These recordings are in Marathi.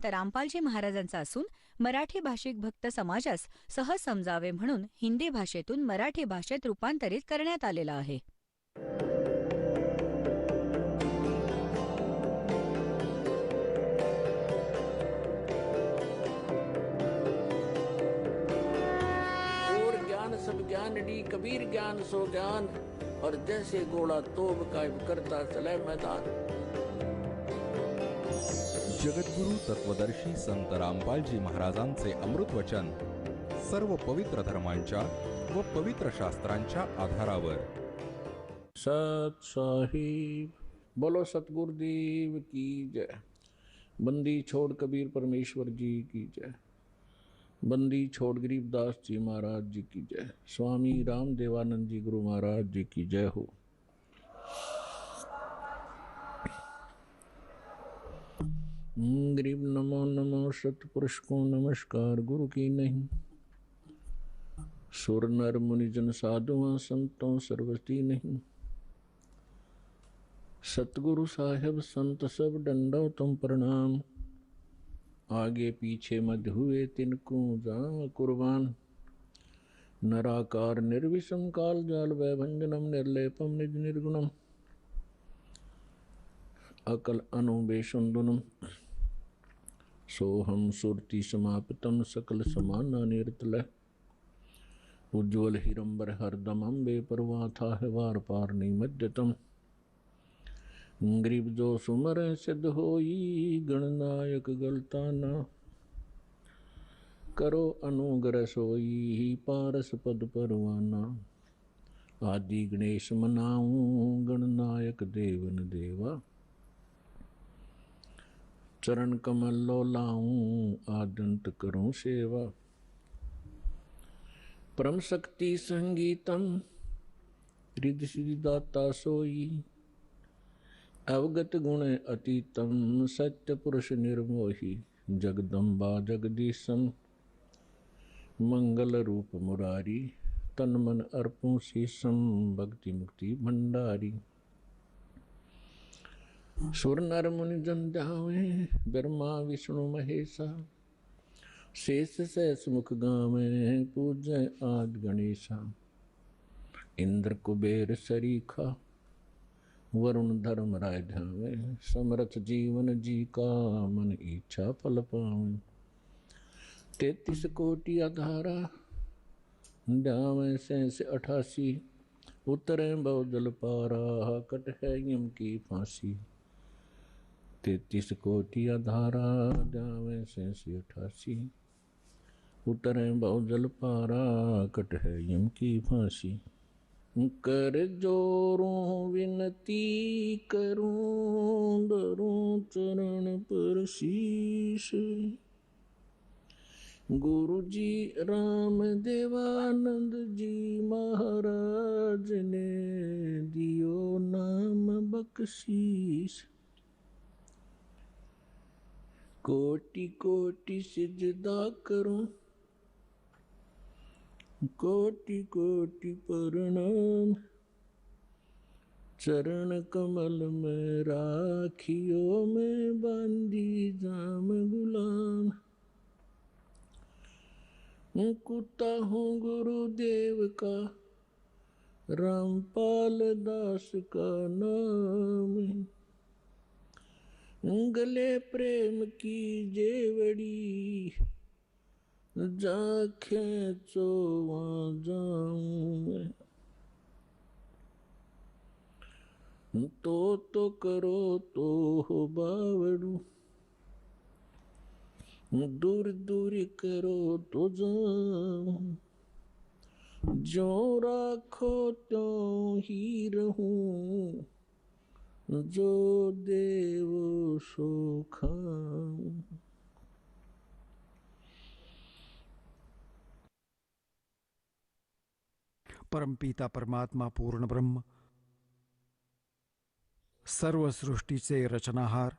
तर रामपालजी महाराजांचा असून मराठी भाषिक भक्त समाजास सहज समजावे म्हणून हिंदी भाषेतून मराठी भाषेत रूपांतरित करण्यात आलेला आहे. सब ज्ञान डी कबीर ज्ञान सो ज्ञान और जैसे घोड़ा तोब कायम करता चले मैदान. जगद्गुरु तत्वदर्शी संत रामपालजी महाराजांचे अमृत वचन सर्व पवित्र धर्मांच्या व पवित्र शास्त्रांच्या आधारावर. सत साहिब बोलो सतगुरुदेव की जय. बंदी छोड़ कबीर परमेश्वर जी की जय. बंदी छोड़ गरीबदास जी महाराज जी की जय. स्वामी राम देवानंद जी गुरु महाराज जी की जय हो. गरीब नमो नमो सतपुरुष को नमस्कार गुरु की नहीं. सुर नर मुनिजन साधुआ संतों सर्वस्ती नहीं. सतगुरु साहेब संत सब डंडो तुम प्रणाम. आगे पीछे मध्य हुए तिनको जा कुर्बान. नराकार निर्विषम काल जाल वैभंजनम निर्लेपम निज निर्गुणम. अकल अनुबेशुंदुनम सोहम सुरति समाप्तम सकल समाना निर्तल. उज्ज्वल हिरंबर हरदम अम्बे परवाथा है वार पार निमज्जतम. गरीब जो सुमर सिद्ध होई गणनायक गलता ना. करो अनुग्रह सोई पारस पद परवाना. आदि गणेश मनाऊं गणनायक देवन देवा. चरण कमल लो लाऊं आदंत करूं सेवा. परम शक्ति संगीतम रिद्धि सिद्धि दाता सोई. अवगत गुण अतीतम सत्य पुरुष निर्मोही. जगदम्बा जगदीशम मंगल रूप मुरारी. तन मन अर्पों शीशम भक्ति मुक्ति भंडारी. सुर नर मुनि जन जावे ब्रह्मा विष्णु महेशा. शेष सहस मुख गावे पूजय आदि गणेशा. इंद्र कुबेर सरीखा वरुण धर्म राय ध्यावे. समरथ जीवन जी का मन इच्छा फल पावे. 33 कोटि आधारा ध्यावे से 88. उतरे बहुजल पारा कट है यम की फांसी. 33 कोटि आधारा ध्यावे से 88. उतरे बहुजल पारा कट है यम की फांसी. कर जोरों विनती करूं धरूं चरण पर शीश. गुरु जी राम देवानंद जी महाराज ने दियो नाम बख्शीश. कोटि कोटि सिजदा करूं कोटि कोटि प्रणाम. चरण कमल में राखियो में बांधी जाम गुलाम. कुत्ता हूँ गुरुदेव का रामपाल दास का नाम. गले प्रेम की जेवड़ी जा खेचो वहाँ जाऊं. तो करो तो हो बावड़ू. दूर दूर करो तो जाऊं. जो राखो त्यों ही रहूं. जो देव सो खाऊं. परमपिता परमात्मा पूर्ण ब्रह्म सर्व सृष्टीचे रचनाहार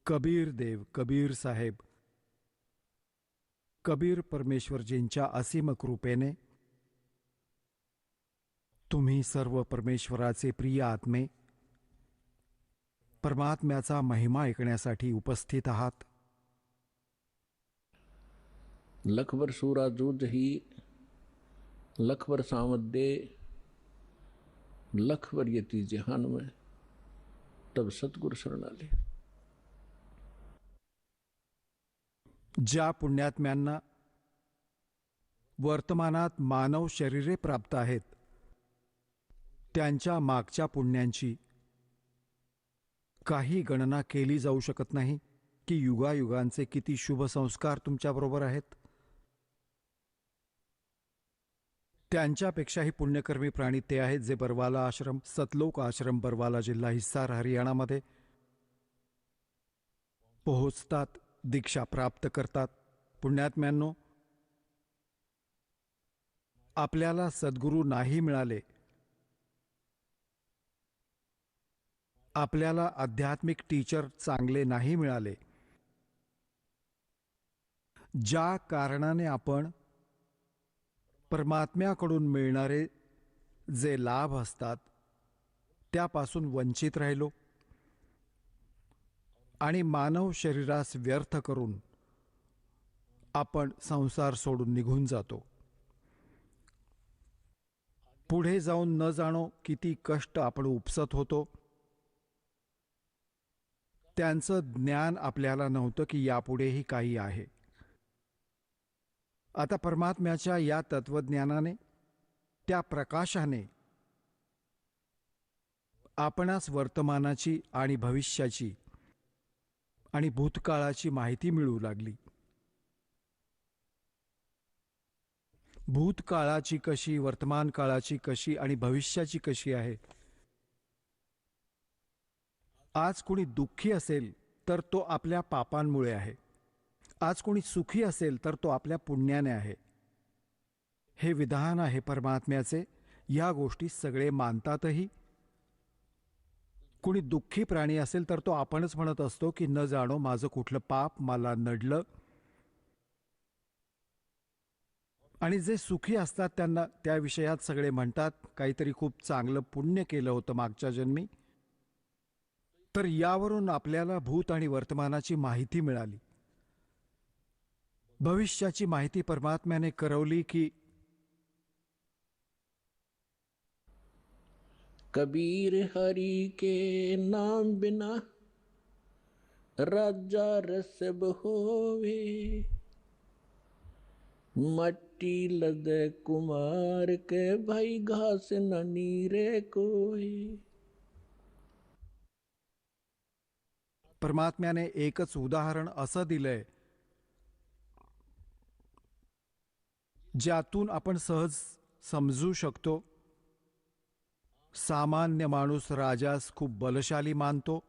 कबीर देव कबीर साहेब कबीर परमेश्वरजींच्या असीम कृपेने तुम्ही सर्व परमेश्वराचे प्रिय आत्मे परमात्म्याचा महिमा ऐकण्यासाठी उपस्थित आहात. लखबर सूरा जूझ ही लखबर सामद्दे लखबर यती जहान में तब सद्गुरु शरण आले. ज्या पुण्यात्म्यांना वर्तमानात मानव शरीरे प्राप्त आहेत, त्यांच्या मागच्या पुण्यांची काही गणना केली जाऊ शकत नाही की युगायुगांचे किती शुभ संस्कार तुमच्याबरोबर आहेत. त्यांच्यापेक्षाही पुण्यकर्मी प्राणी ते आहेत जे बरवाला आश्रम, सतलोक आश्रम, बरवाला जिल्हा हिसार, हरियाणामध्ये पोहोचतात, दीक्षा प्राप्त करतात. पुण्यात्म्यांनो, आपल्याला सद्गुरू नाही मिळाले, आपल्याला आध्यात्मिक टीचर चांगले नाही मिळाले, ज्या कारणाने आपण परमात्म्याकडून मिळणारे जे लाभ असतात त्यापासून वंचित राहिलो आणि मानव शरीरास व्यर्थ करून आपण संसार सोडून निघून जातो. पुढे जाऊन न जाणो किती कष्ट आपण उपसत होतो. त्यांचं ज्ञान आपल्याला नव्हतं की यापुढेही काही आहे. आता परमात्म्याच्या या तत्वज्ञानाने, त्या प्रकाशाने आपणास वर्तमानाची आणि भविष्याची आणि भूतकाळाची माहिती मिळू लागली. भूतकाळाची कशी, वर्तमान काळाची कशी आणि भविष्याची कशी आहे. आज कोणी दुःखी असेल तर तो आपल्या पापांमुळे आहे. आज कोणी सुखी असेल तर तो आपल्या पुण्याने आहे. हे विधान आहे परमात्म्याचे. या गोष्टी सगळे मानतातही. कोणी दुःखी प्राणी असेल तर तो आपणच म्हणत असतो की न जाणो माझं कुठलं पाप मला नडलं. आणि जे सुखी असतात त्यांना त्या विषयात सगळे म्हणतात काहीतरी खूप चांगलं पुण्य केलं होतं मागच्या जन्मी. तर यावरून आपल्याला भूत आणि वर्तमानाची माहिती मिळाली. भविष्याची माहिती परमात्म्याने करवली की कबीर हरि के नाम बिना राजा रसब होवे, मट्टी लद कुमार के भाई घास न नीरे कोई. परमात्म्याने एकच उदाहरण असं दिलंय ज्यातून आपण सहज समजू शकतो. सामान्य माणूस राजास खूप बलशाली मानतो,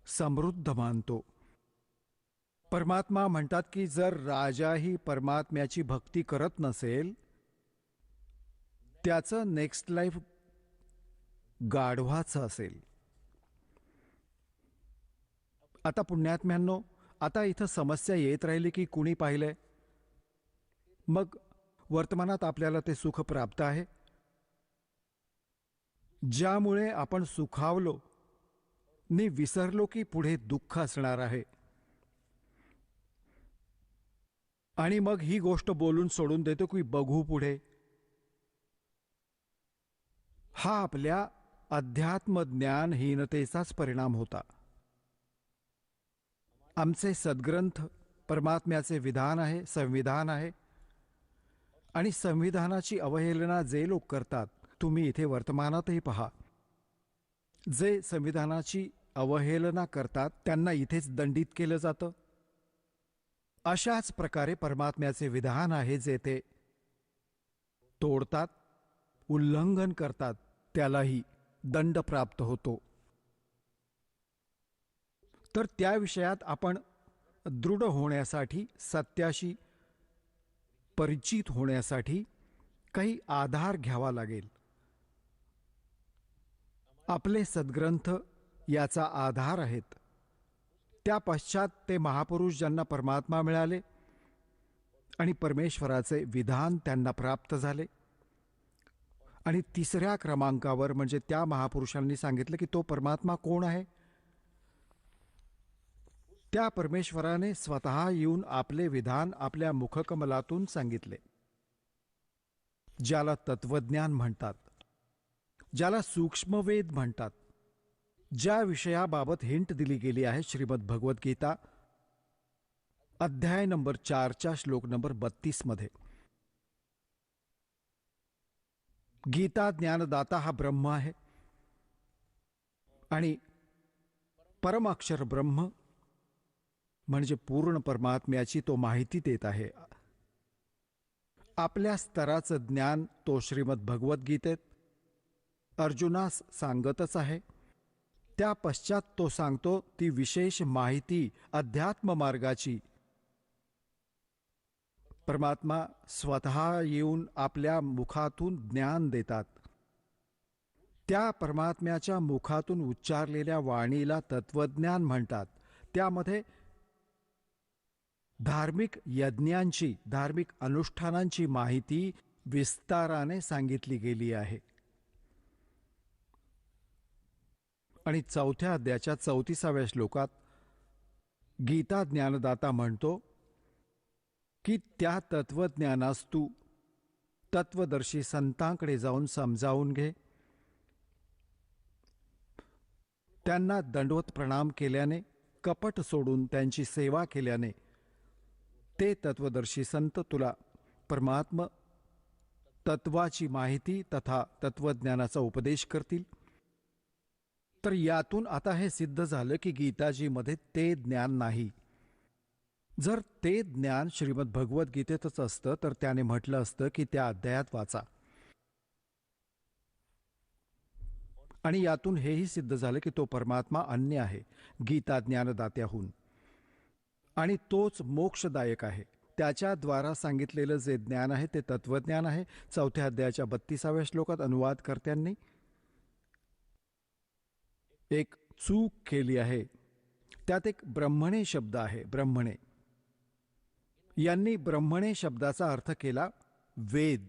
समृद्ध मानतो. परमात्मा म्हणतात की जर राजाही परमात्म्याची भक्ती करत नसेल, त्याचं नेक्स्ट लाईफ गाढवाचं असेल. आता पुण्यात्म्यांनो, आता इथं समस्या येत राहिली की कुणी पाहिलंय, मग वर्तमानात आपल्याला ते सुख प्राप्त आहे. ज्यामुळे आपण सुखावलो नि विसरलो की पुढे दुःख असणार आहे. आणि मग ही गोष्ट बोलून सोडून देतो की बघू पुढे. हा आपल्या अध्यात्मज्ञानहीनतेचाच परिणाम होता. आमचे सद्ग्रंथ परमात्म्याचे विधान आहे, संविधान आहे. आणि संविधानाची अवहेलना जे लोक करतात, तुम्ही इथे वर्तमानातही पहा, जे संविधानाची अवहेलना करतात त्यांना इथेच दंडित केलं जातं. अशाच प्रकारे परमात्म्याचे विधान आहे जे ते तोडतात, उल्लंघन करतात, त्यालाही दंड प्राप्त होतो. तर त्या विषयात आपण दृढ होण्यासाठी, सत्याशी परिचित होण्यासाठी काही आधार घ्यावा लागेल. आपले सद्ग्रंथ याचा आधार आहेत. त्या पश्चात ते महापुरुष ज्यांना परमात्मा मिळाले आणि परमेश्वराचे विधान त्यांना प्राप्त झाले. आणि तिसऱ्या क्रमांकावर म्हणजे त्या महापुरुषांनी सांगितलं की तो परमात्मा कोण आहे. त्या परमेश्वराने स्वतः येऊन आपले विधान आपल्या मुखकमलातून सांगितले, ज्याला तत्वज्ञान म्हणतात, ज्याला सूक्ष्मवेद म्हणतात, ज्या विषयाबाबत हिंट दिली गेली आहे श्रीमद भगवद्गीता अध्याय नंबर 4च्या श्लोक नंबर 32 मध्ये. गीता ज्ञानदाता हा ब्रह्म आहे आणि परम अक्षर ब्रह्म म्हणजे पूर्ण परमात्म्याची तो माहिती देत आहे. आपल्या स्तराचं ज्ञान तो श्रीमद भगवद्गीतेत अर्जुनास सांगतच आहे. त्या पश्चात तो सांगतो ती विशेष माहिती अध्यात्म मार्गाची परमात्मा स्वतः येऊन आपल्या मुखातून ज्ञान देतात. त्या परमात्म्याच्या मुखातून उच्चारलेल्या वाणीला तत्वज्ञान म्हणतात. त्यामध्ये धार्मिक यज्ञांची, धार्मिक अनुष्ठानांची माहिती विस्ताराने सांगितली गेली आहे. आणि 4थ्या अध्यायाच्या 34व्या श्लोकात गीता ज्ञानदाता म्हणतो की त्या तत्वज्ञानास तू तत्वदर्शी संतांकडे जाऊन समजावून घे. त्यांना दंडवत प्रणाम केल्याने, कपट सोडून त्यांची सेवा केल्याने ते तत्वदर्शी संत तुला परमात्म तत्वाची माहिती तथा तत्वज्ञानाचा उपदेश करतील. तर यातून आता हे सिद्ध झालं की गीताजीमध्ये ते ज्ञान नाही. जर ते ज्ञान श्रीमद भगवद्गीतेतच असतं तर त्याने म्हटलं असतं की त्या अध्यायात वाचा. आणि यातून हेही सिद्ध झालं की तो परमात्मा अन्य आहे गीता ज्ञानदात्याहून आणि तोच मोक्षदायक आहे. त्याच्याद्वारा सांगितलेलं जे ज्ञान आहे ते तत्वज्ञान आहे. 4थ्या अध्यायाच्या 32व्या श्लोकात अनुवादकर्त्यांनी एक चूक केली आहे. त्यात एक ब्रह्मणे शब्द आहे. ब्रह्मणे यांनी ब्रह्मणे शब्दाचा अर्थ केला वेद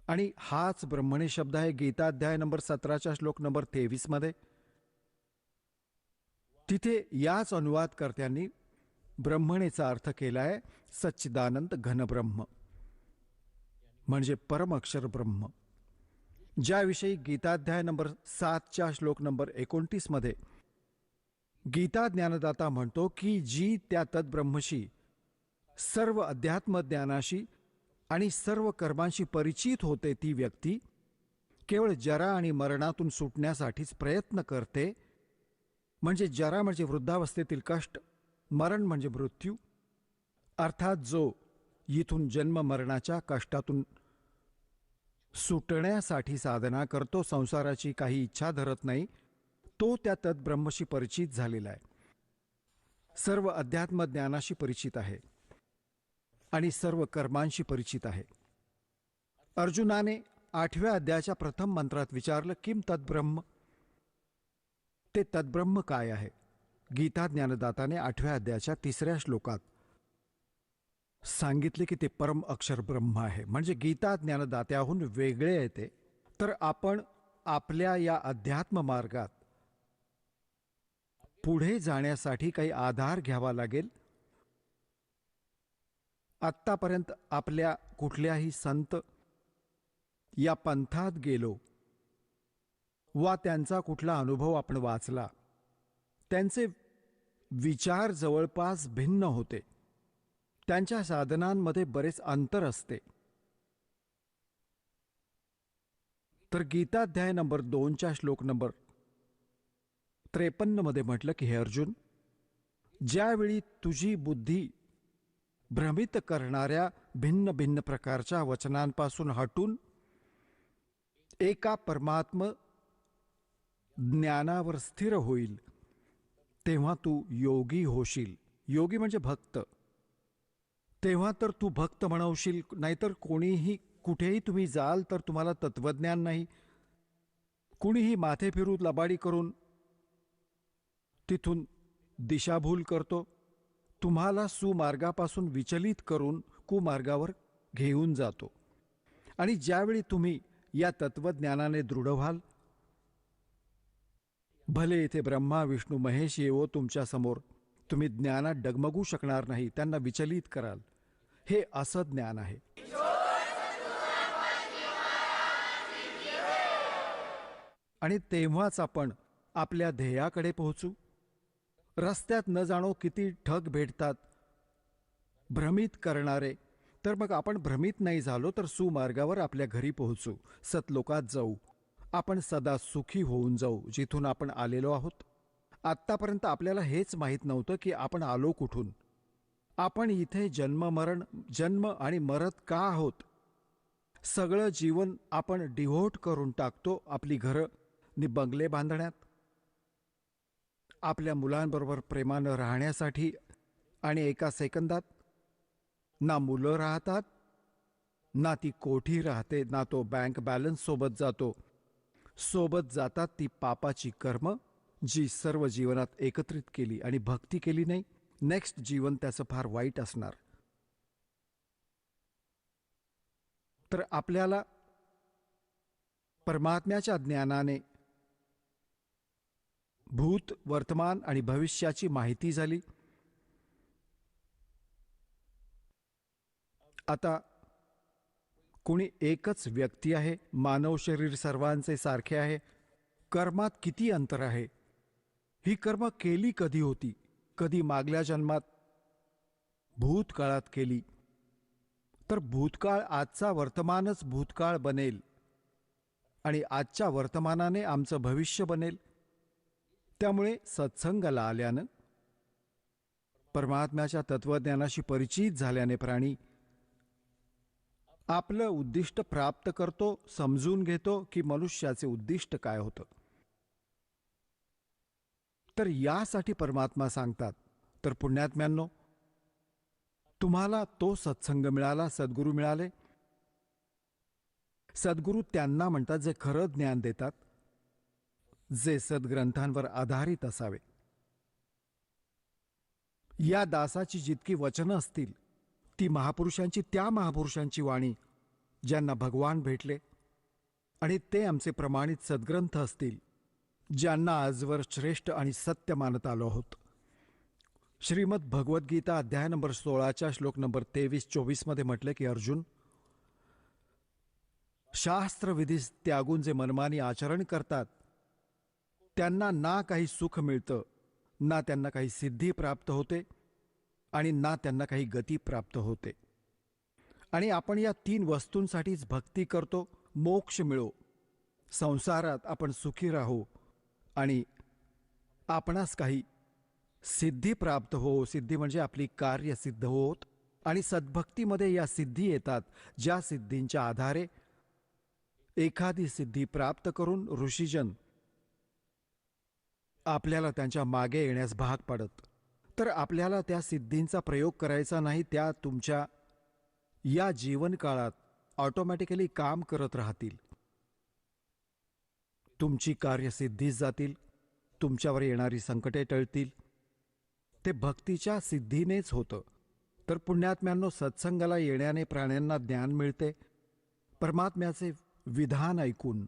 आणि हाच ब्रह्मणे शब्द आहे गीता अध्याय नंबर 17च्या श्लोक नंबर 23 मध्ये. तिथे याच अनुवादकर्त्यांनी ब्रह्मणेचा अर्थ केलाय सच्चिदानंद घनब्रह्म म्हणजे परम अक्षर ब्रह्म, ज्याविषयी गीताध्याय नंबर 7च्या श्लोक नंबर 29 मध्ये गीता ज्ञानदाता म्हणतो की जी त्या तद्ब्रह्मशी सर्व अध्यात्म ज्ञानाशी आणि सर्व कर्मांशी परिचित होते ती व्यक्ती केवळ जरा आणि मरणातून सुटण्यासाठीच प्रयत्न करते. म्हणजे जरा म्हणजे वृद्धावस्थेतील कष्ट, मरण म्हणजे मृत्यू, अर्थात जो इथून जन्म मरणाच्या कष्टातून सुटण्यासाठी साधना करतो, संसाराची काही इच्छा धरत नाही, तो त्या तद्ब्रह्मशी परिचित झालेला आहे, सर्व अध्यात्म ज्ञानाशी परिचित आहे आणि सर्व कर्मांशी परिचित आहे. अर्जुनाने 8व्या अध्यायाच्या प्रथम मंत्रात विचारलं किम तद्ब्रह्म, ते तद्ब्रह्म काय आहे. गीता ज्ञानदाताने 8व्या अध्यायाच्या 3ऱ्या श्लोकात सांगितले की ते परम अक्षर ब्रह्म आहे. म्हणजे गीता ज्ञानदात्याहून वेगळे येते. तर आपण आपल्या या अध्यात्म मार्गात पुढे जाण्यासाठी काही आधार घ्यावा लागेल. आत्तापर्यंत आपल्या कुठल्याही संत या पंथात गेलो वा त्यांचा कुठला अनुभव आपण वाचला, त्यांचे विचार जवळपास भिन्न होते, त्यांच्या साधनांमध्ये बरेच अंतर असते. तर गीताध्याय नंबर 2च्या श्लोक नंबर 53 मध्ये म्हटलं की हे अर्जुन, ज्यावेळी तुझी बुद्धी भ्रमित करणाऱ्या भिन्न भिन्न प्रकारच्या वचनांपासून हटून एका परमात्म ज्ञानावर स्थिर होईल तेव्हा तू योगी होशील. योगी म्हणजे भक्त. तेव्हा तर तू भक्त म्हणवशील, नाहीतर कोणीही कुठेही तुम्ही जाल तर तुम्हाला तत्वज्ञान नाही. कुणीही माथे फिरू लबाडी करून तिथून दिशाभूल करतो, तुम्हाला सुमार्गापासून विचलित करून कुमार्गावर घेऊन जातो. आणि ज्यावेळी तुम्ही या तत्वज्ञानाने दृढ व्हाल, भले इथे ब्रह्मा विष्णू महेश येवो तुमच्या समोर, तुम्ही ज्ञानात डगमगू शकणार नाही, त्यांना विचलित कराल. हे असं ज्ञान आहे. आणि तेव्हाच आपण आपल्या ध्येयाकडे पोहोचू. रस्त्यात न जाणो किती ठग भेटतात भ्रमित करणारे, तर मग आपण भ्रमित नाही झालो तर सुमार्गावर आपल्या घरी पोहोचू, सतलोकात जाऊ, आपण सदा सुखी होऊन जाऊ जिथून आपण आलेलो आहोत. आत्तापर्यंत आपल्याला हेच माहीत नव्हतं की आपण आलो कुठून, आपण इथे जन्म आणि मरत का आहोत. सगळं जीवन आपण डिव्होट करून टाकतो आपली घरं नि बंगले बांधण्यात, आपल्या मुलांबरोबर प्रेमानं राहण्यासाठी, आणि एका सेकंदात ना मुलं राहतात, ना ती कोठी राहते, ना तो बँक बॅलन्स सोबत जातो. सोबत जातात ती पापाची कर्म जी सर्व जीवनात एकत्रित केली आणि भक्ती केली नाही. नेक्स्ट जीवन त्याचं फार वाईट असणार. तर आपल्याला परमात्म्याच्या ज्ञानाने भूत, वर्तमान आणि भविष्याची माहिती झाली. आता कोणी एकच व्यक्ती आहे, मानव शरीर सर्वांचे सारखे आहे. कर्मात किती अंतर आहे. ही कर्म केली कधी होती, कधी मागल्या जन्मात भूतकाळात केली, तर भूतकाळ आजचा वर्तमानच भूतकाळ बनेल आणि आजच्या वर्तमानाने आमचं भविष्य बनेल. त्यामुळे सत्संगाला आल्यानं, परमात्म्याच्या तत्वज्ञानाशी परिचित झाल्याने प्राणी आपलं उद्दिष्ट प्राप्त करतो, समजून घेतो की मनुष्याचे उद्दिष्ट काय होतं. तर यासाठी परमात्मा सांगतात. तर पुण्यात्म्यांनो, तुम्हाला तो सत्संग मिळाला, सद्गुरू मिळाले. सद्गुरू त्यांना म्हणतात जे खरं ज्ञान देतात, जे सद्ग्रंथांवर आधारित असावे. या दासाची जितकी वचनं असतील ती महापुरुषांची, त्या महापुरुषांची वाणी ज्यांना भगवान भेटले, आणि ते आमचे प्रमाणित सद्ग्रंथ असतील ज्यांना आजवर श्रेष्ठ आणि सत्य मानत आलो आहोत. श्रीमद भगवद्गीता अध्याय नंबर 16 श्लोक नंबर 23-24 मध्ये म्हटले की अर्जुन, शास्त्रविधी त्यागून जे मनमानी आचरण करतात त्यांना ना काही सुख मिळतं, ना त्यांना काही सिद्धी प्राप्त होते, आणि ना त्यांना काही गती प्राप्त होते. आणि आपण या 3 वस्तूंसाठीच भक्ती करतो. मोक्ष मिळो, संसारात आपण सुखी राहू, आणि आपणास काही सिद्धी प्राप्त हो. सिद्धी म्हणजे आपली कार्य सिद्ध होत. आणि सद्भक्तीमध्ये या सिद्धी येतात, ज्या सिद्धींच्या आधारे एखादी सिद्धी प्राप्त करून ऋषीजन आपल्याला त्यांच्या मागे येण्यास भाग पडत. तर आपल्याला त्या सिद्धींचा प्रयोग करायचा नाही, त्या तुमच्या या जीवनकाळात ऑटोमॅटिकली काम करत राहतील. तुमची कार्यसिद्धीच जातील, तुमच्यावर येणारी संकटे टळतील. ते भक्तीच्या सिद्धीनेच होतं. तर पुण्यात्म्यांनो, सत्संगाला येण्याने प्राण्यांना ज्ञान मिळते. परमात्म्याचे विधान ऐकून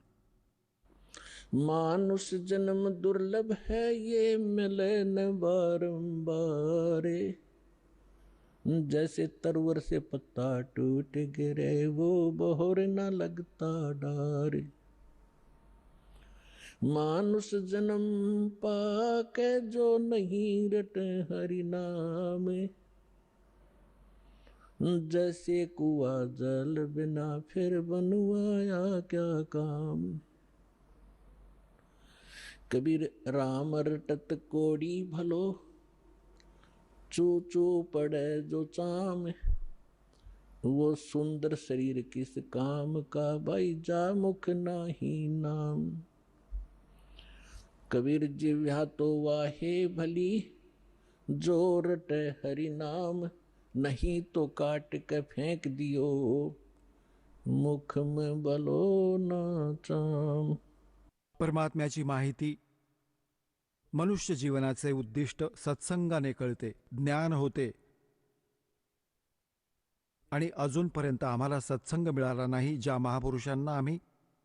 मानुष जन्म दुर्लभ है ये मिले न बारंबार, जैसे तरवर से पत्ता टूट गिरे वो बहोर न लगता डार। मानुष जन्म पाके जो नहीं रटे हरि नाम, जैसे कुआ जल बिना फिर बनवाया क्या काम। कबीर राम रटत कोड़ी भलो, चू चू पड़े जो चाम, वो सुंदर शरीर किस काम का, भाई जा मुख नाही नाम। कबीर जिव्या तो वाहे भली, जो रटे हरि नाम, नहीं तो काट के फेंक दियो, मुख में बलो ना चाम। परमात्म्याची माहिती, मनुष्य जीवनाचे उद्दिष्ट सत्संगाने कळते, ज्ञान होते. आणि अजूनपर्यंत आम्हाला सत्संग मिळाला नाही. ज्या महापुरुषांना आम्ही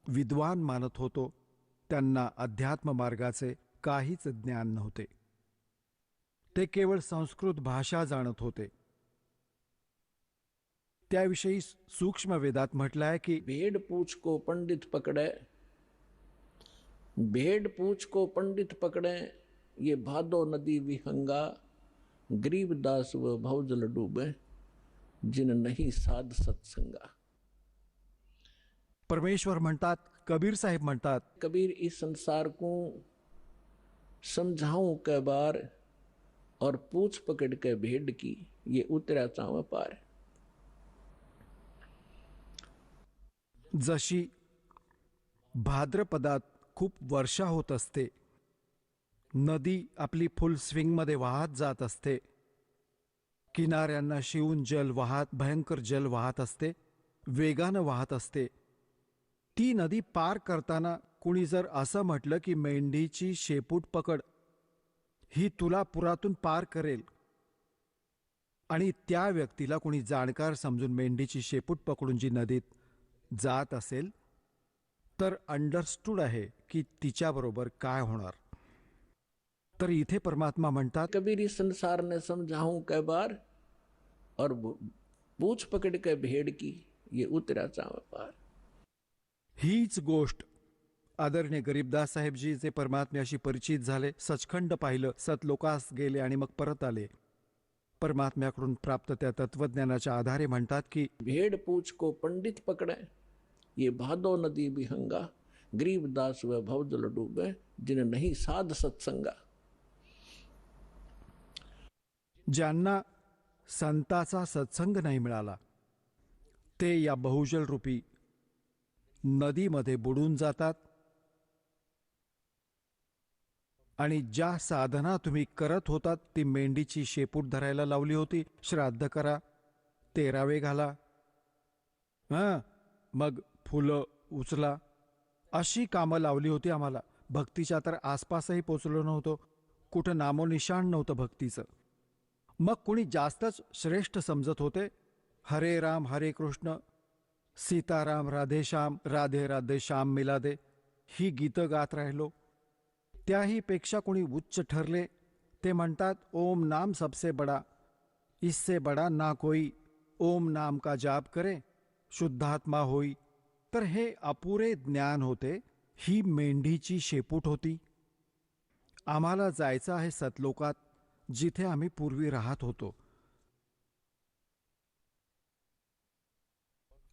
विद्वान मानत होतो त्यांना अध्यात्म मार्गाचे काहीच ज्ञान नव्हते. ते केवळ संस्कृत भाषा जाणत होते. त्याविषयी सूक्ष्म वेदात म्हटलं आहे की भेड़ पूछ को पंडित पकड़े, भेड़ पूछ को पंडित पकड़े, ये भादो नदी विहंगा, गरीबदास व भवजल डूबे, जिन नहीं साध सत्संगा. परमेश्वर म्हणतात, कबीर साहेब म्हणतात, कबीर इस संसार को समझाऊं कै बार, और पूछ पकड़ के भेड़ की ये उतरा चाव पार. जशी भाद्रपदात खूप वर्षा होत असते, नदी आपली फुल स्विंगमध्ये वाहत जात असते, किनाऱ्यांना शिवून जल वाहत भयंकर जल वाहत असते, वेगानं वाहत असते. ती नदी पार करताना कुणी जर असं म्हटलं की मेंढीची शेपूट पकड, ही तुला पुरातून पार करेल, आणि त्या व्यक्तीला कुणी जाणकार समजून मेंढीची शेपूट पकडून जी नदीत जात असेल, तर अंडरस्टूड आहे की तिच्याबरोबर काय होणार. तर इथे परमात्मा म्हणतात, कबीर इस संसार ने समझाऊं कै बार, और पूछ पकड़ के भेड़ की ये उतरा चाव पार. हीच गोष्ट आदरणीय गरीबदास साहेबजी जे परमात्म्याशी परिचित झाले, सचखंड पाहिलं, सतलोकास गेले आणि मग परत आले, परमात्म्याकडून प्राप्त त्या तत्वज्ञानाच्या आधारे म्हणतात की भेड़ पूछ को पंडित पकड़े, ये भादो नदी विहंगा, गरीबदास व भवजल डूबे, जिन नहीं साध सत्संगा. ज्यांना संताचा सत्संग नाही मिळाला, ते या बहुजल रूपी नदीमध्ये बुडून जातात. आणि ज्या साधना तुम्ही करत होतात, ती मेंढीची शेपूट धरायला लावली होती, श्राद्ध करा, तेरावे घाला, मग फुलं उचला, अशी कामं लावली होती आम्हाला. भक्तीच्या तर आसपासही पोचलो नव्हतो, कुठं नामोनिशाण नव्हतं भक्तीचं. मग कुणी जास्तच श्रेष्ठ समजत होते. हरे राम हरे कृष्ण, सीताराम राधे श्याम, राधे राधे श्याम मिला दे, ही गीतं गात राहिलो. त्याही पेक्षा कुणी उच्च ठरले, ते म्हणतात ओम नाम सबसे बडा, इससे बडा ना कोई, ओम नाम का जाप करे शुद्धात्मा होई. तर हे अपुरे ज्ञान होते, ही मेंढीची शेपूट होती. आम्हाला जायचं आहे सतलोकात, जिथे आम्ही पूर्वी राहत होतो,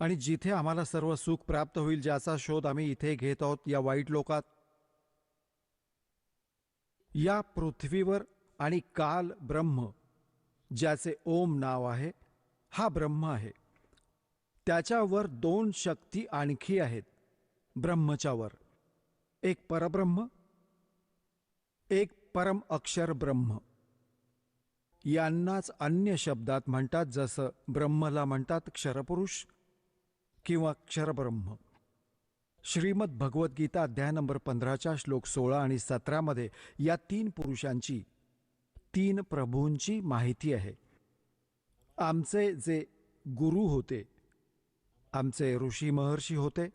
आणि जिथे आम्हाला सर्व सुख प्राप्त होईल, ज्याचा शोध आम्ही इथे घेत आहोत या वाईट लोकात. या पृथ्वीवर आणि काल ब्रह्म, ज्याचे ओम नाव आहे, हा ब्रह्म आहे. त्याच्यावर दोन शक्ती आणखी आहेत ब्रह्मच्या वर, एक परब्रह्म, एक परम अक्षर ब्रह्म. यांनाच अन्य शब्दात म्हणतात, जसं ब्रह्मला म्हणतात क्षरपुरुष किंवा क्षरब्रह्म. श्रीमद भगवद्गीता अध्याय नंबर 15 श्लोक 16 आणि 17 मध्ये या तीन पुरुषांची, तीन प्रभूंची माहिती आहे. आमचे जे गुरु होते, आमचे ऋषी महर्षी होते,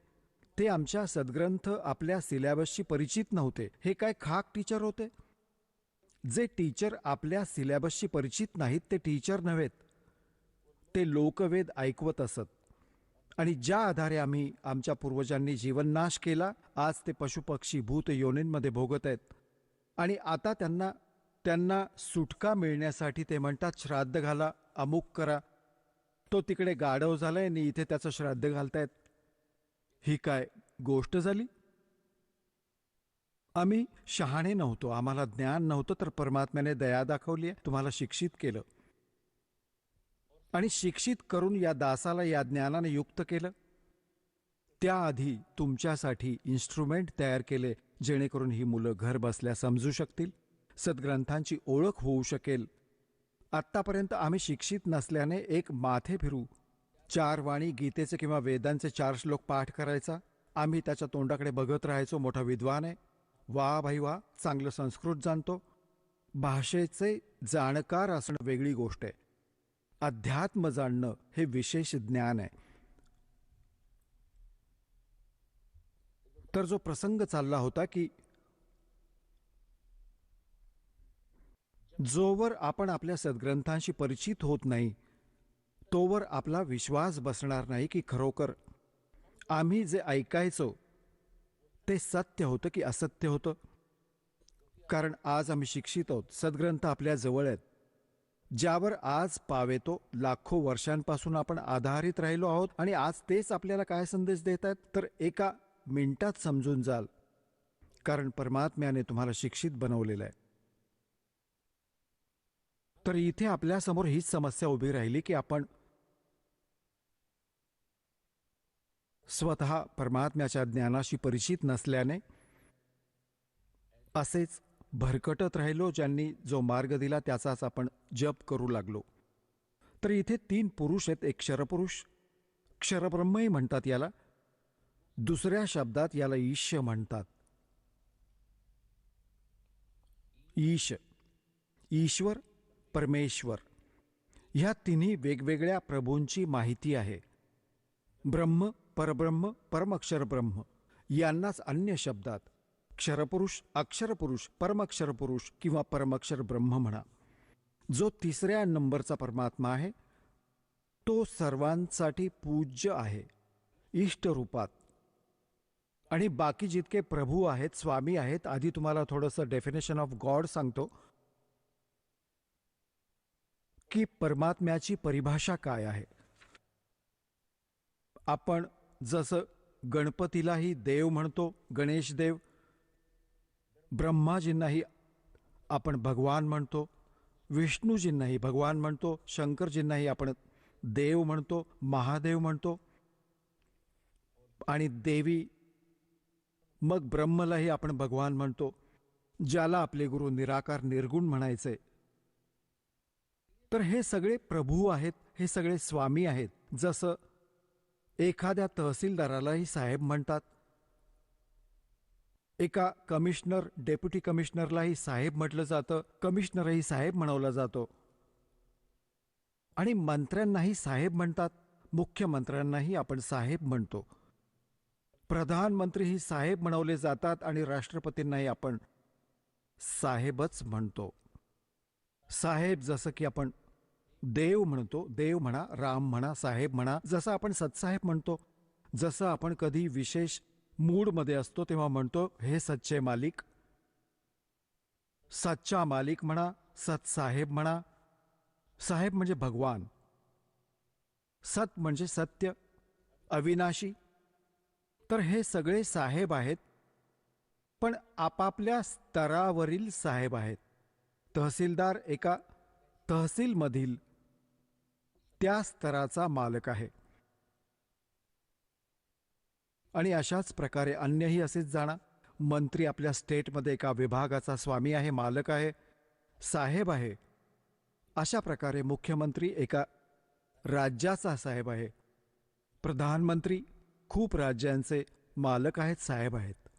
ते आमच्या सद्ग्रंथ आपल्या सिलॅबसशी परिचित नव्हते. हे काय खाक टीचर होते? जे टीचर आपल्या सिलॅबसशी परिचित नाहीत, ते टीचर नव्हेत, ते लोकवेद ऐकवत असत. आणि ज्या आधारे आम्ही आमच्या पूर्वजांनी जीवननाश केला, आज ते पशुपक्षी भूत योनींमध्ये भोगत आहेत. आणि आता त्यांना सुटका मिळण्यासाठी ते म्हणतात श्राद्ध घाला, अमुक करा. तो तिकडे गाढव झालाय आणि इथे त्याचं श्राद्ध घालतायत. ही काय गोष्ट झाली? आम्ही शहाणे नव्हतो, आम्हाला ज्ञान नव्हतं, तर परमात्म्याने दया दाखवली आहे, तुम्हाला शिक्षित केलं, आणि शिक्षित करून या दासाला या ज्ञानाने युक्त केलं. त्याआधी तुमच्यासाठी इन्स्ट्रुमेंट तयार केले, जेणेकरून ही मुलं घर बसल्या समजू शकतील, सद्ग्रंथांची ओळख होऊ शकेल. आत्तापर्यंत आम्ही शिक्षित नसल्याने एक माथे फिरू, 4 वाणी गीतेचे किंवा वेदांचे 4 श्लोक पाठ करायचा, आम्ही त्याच्या तोंडाकडे बघत राहायचो. मोठा विद्वान आहे, वा भाई वा, चांगलं संस्कृत जाणतो. भाषेचे जाणकार असणं वेगळी गोष्ट आहे, अध्यात्म जाणणं हे विशेष ज्ञान आहे. तर जो प्रसंग चालला होता की जोवर आपण आपल्या सद्ग्रंथांशी परिचित होत नाही तोवर आपला विश्वास बसणार नाही की खरोखर आम्ही जे ऐकायचो ते सत्य होतं की असत्य होतं. कारण आज आम्ही शिक्षित आहोत, सद्ग्रंथ आपल्या जवळ आहेत, ज्यावर आज पावेतो लाखो वर्षांपासून आपण आधारित राहिलो आहोत. आणि आज तेच आपल्याला काय संदेश देत आहेत तर एका मिनिटात समजून जाल, कारण परमात्म्याने तुम्हाला शिक्षित बनवलेलं आहे. तर इथे आपल्यासमोर हीच समस्या उभी राहिली की आपण स्वतः परमात्म्याच्या ज्ञानाशी परिचित नसल्याने असेच भरकटत राहिलो. ज्यांनी जो मार्ग दिला त्याचाच आपण जप करू लागलो. तर इथे 3 पुरुष आहेत. एक क्षरपुरुष, क्षरब्रह्मही म्हणतात याला, दुसऱ्या शब्दात याला ईश म्हणतात. ईश, ईश्वर, परमेश्वर ह्या तिन्ही वेगवेगळ्या प्रभूंची माहिती आहे. ब्रह्म, परब्रह्म, परमक्षर ब्रह्म यांनाच अन्य शब्दात क्षरपुरुष, अक्षरपुरुष, परमक्षरपुरुष किंवा परमक्षर ब्रह्म म्हणा. जो तिसऱ्या नंबरचा परमात्मा आहे तो सर्वांसाठी पूज्य आहे इष्ट रूपात. आणि बाकी जितके प्रभू आहेत, स्वामी आहेत, आधी तुम्हाला थोडंसं डेफिनेशन ऑफ गॉड सांगतो की परमात्म्याची परिभाषा काय आहे. आपण जसं गणपतीलाही देव म्हणतो, गणेश देव, ब्रह्माजींनाही आपण भगवान म्हणतो, विष्णूजींनाही भगवान म्हणतो, शंकरजींनाही आपण देव म्हणतो, महादेव म्हणतो, आणि देवी मग ब्रह्मलाही आपण भगवान म्हणतो, ज्याला आपले गुरु निराकार निर्गुण म्हणायचे. तर हे सगळे प्रभू आहेत, हे सगळे स्वामी आहेत. जसं एखाद्या तहसीलदारालाही साहेब म्हणतात, एका कमिशनर, डेप्युटी कमिशनरलाही साहेब म्हटलं जातं, कमिशनरही साहेब म्हणवला जातो, आणि मंत्र्यांनाही साहेब म्हणतात, मुख्यमंत्र्यांनाही आपण साहेब म्हणतो, प्रधानमंत्रीही साहेब म्हणवले जातात, आणि राष्ट्रपतींनाही आपण साहेबच म्हणतो. साहेब जसं की आपण देव म्हणतो, देव म्हणा, राम म्हणा, साहेब म्हणा, जसं आपण सतसाहेब म्हणतो, जसं आपण कधी विशेष मूडमध्ये असतो तेव्हा म्हणतो हे सच्चे मालिक, सच्चा मालिक म्हणा, सतसाहेब म्हणा. साहेब म्हणजे भगवान, सत म्हणजे सत्य, अविनाशी. तर हे सगळे साहेब आहेत, पण आपापल्या स्तरावरील साहेब आहेत. तहसीलदार एका तहसीलमधील त्या स्तराचा मालक आहे, आणि अशाच प्रकारे अन्यही असेच जाणार. मंत्री आपल्या स्टेटमध्ये एका विभागाचा स्वामी आहे, मालक आहे, साहेब आहे. अशा प्रकारे मुख्यमंत्री एका राज्याचा साहेब आहे, प्रधानमंत्री खूप राज्यांचे मालक आहेत, साहेब आहेत.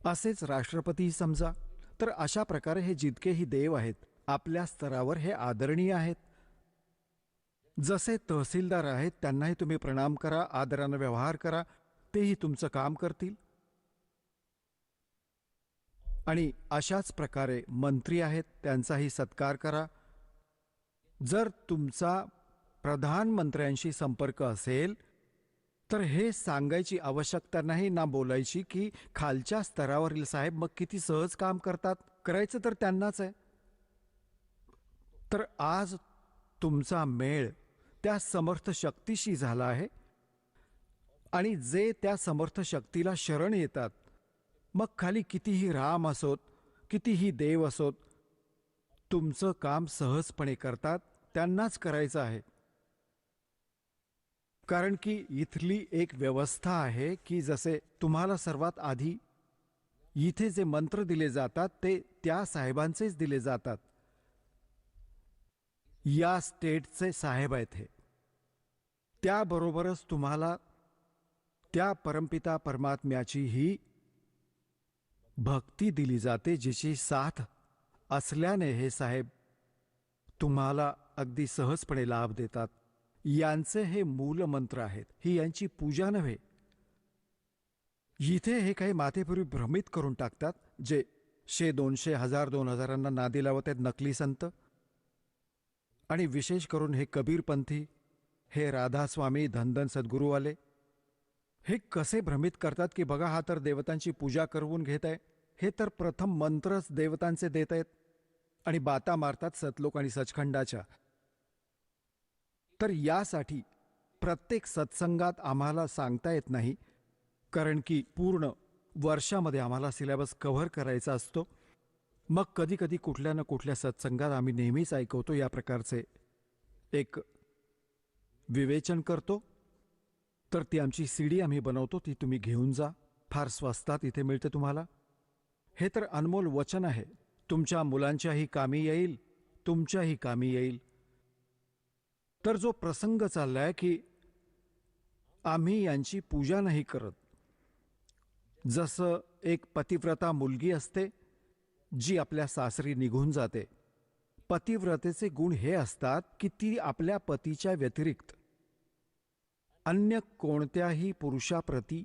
असेच राष्ट्रपती समजा. तर अशा प्रकारे हे जितकेही देव आहेत आपल्या स्तरावर हे आदरणीय आहेत. जसे तहसीलदार आहेत त्यांनाही तुम्ही प्रणाम करा, आदरानं व्यवहार करा, तेही तुमचं काम करतील. आणि अशाच प्रकारे मंत्री आहेत त्यांचाही सत्कार करा. जर तुमचा प्रधानमंत्र्यांशी संपर्क असेल तर हे सांगायची आवश्यकता नाही ना बोलायची की खालच्या स्तरावरील साहेब मग किती सहज काम करतात, करायचं तर त्यांनाच आहे. तर आज तुमचा मेळ त्या समर्थ शक्तीशी झाला आहे, आणि जे त्या समर्थ शक्तीला शरण येतात, मग खाली कितीही राम असोत, कितीही देव असोत, तुमचं काम सहजपणे करतात, त्यांनाच करायचं आहे. कारण की इथली एक व्यवस्था आहे की जसे तुम्हाला सर्वात आधी इथे जे मंत्र दिले जातात ते त्या साहेबांचेच दिले जातात. या स्टेटचे साहेब आहेत हे. त्याबरोबरच तुम्हाला त्या परमपिता परमात्म्याचीही भक्ती दिली जाते, जिची साथ असल्याने हे साहेब तुम्हाला अगदी सहजपणे लाभ देतात. यांचे हे मूलमंत्र आहेत, ही यांची पूजा नव्हे. इथे हे काही माथेपूर्वी भ्रमित करून टाकतात, जे 100, 200, 1000, 2000 नादी लावत आहेत नकली संत. आणि विशेष करून हे कबीरपंथी, हे राधास्वामी, धनधन सद्गुरूवाले हे कसे भ्रमित करतात की बघा हा तर देवतांची पूजा करवून घेत आहे, हे तर प्रथम मंत्रच देवतांचे देत आहेत आणि बाता मारतात सतलोक आणि सचखंडाच्या. तर यासाठी प्रत्येक सत्संगात आम्हाला सांगता येत नाही, कारण की पूर्ण वर्षामध्ये आम्हाला सिलेबस कव्हर करायचा असतो. मग कधी कधी कुठल्या ना कुठल्या सत्संगात आम्ही नेहमीच ऐकवतो या प्रकारचे एक विवेचन करतो. तर ती आमची CD आम्ही बनवतो, ती तुम्ही घेऊन जा, फार स्वस्तात इथे मिळते तुम्हाला. हे तर अनमोल वचन आहे, तुमच्या मुलांच्याही कामी येईल, तुमच्याही कामी येईल. तर जो प्रसंग चाललाय की आम्ही यांची पूजा नाही करत, जसं एक पतिव्रता मुलगी असते जी आपल्या सासरी निघून जाते. पतिव्रतेचे गुण हे असतात की ती आपल्या पतीच्या व्यतिरिक्त अन्य कोणत्याही पुरुषाप्रती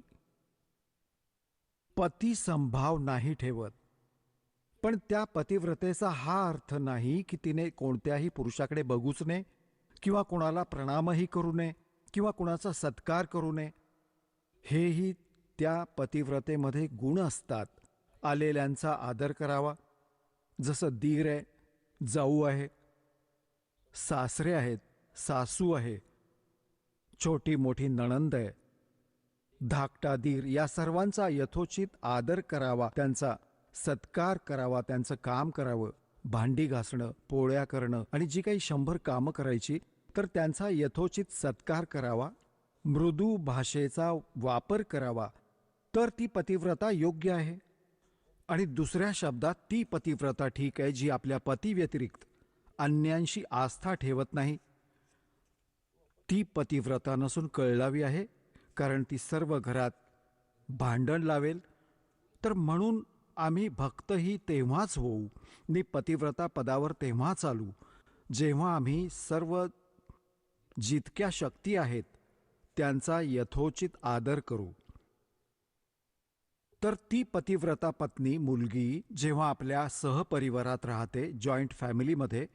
पतिसंभाव नाही ठेवत. पण त्या पतिव्रतेचा हा अर्थ नाही की तिने कोणत्याही पुरुषाकडे बघूच नये किंवा कोणाला प्रणामही करू नये किंवा कुणाचा सत्कार करू नये. हेही त्या पतिव्रतेमध्ये गुण असतात. आलेल्यांचा आदर करावा, जसं दीर आहे, जाऊ आहे, सासरे आहेत, सासू आहे, छोटी मोठी नणंद आहे, धाकटा दीर, या सर्वांचा यथोचित आदर करावा, त्यांचा सत्कार करावा, त्यांचं काम करावं. भांडी घासणं, पोळ्या करणं आणि जी काही 100 कामं करायची तर त्यांचा यथोचित सत्कार करावा, मृदू भाषेचा वापर करावा. तर ती पतिव्रता योग्य आहे. आणि दुसऱ्या शब्दात ती पतिव्रता ठीक आहे जी आपल्या पती व्यतिरिक्त अन्यांशी आस्था ठेवत नाही. ती पतिव्रता नसून कळलावी आहे, कारण ती सर्व घरात भांडण लावेल. तर म्हणून आम्ही भक्तही तेव्हाच होऊ, नि पतिव्रता पदावर तेव्हा चालू, जेव्हा आम्ही सर्व जितक्या शक्ती आहेत त्यांचा यथोचित आदर करू. तर ती पतिव्रता पत्नी मुलगी जेव्हा आपल्या सहपरिवारात राहते, जॉईंट फॅमिलीमध्ये,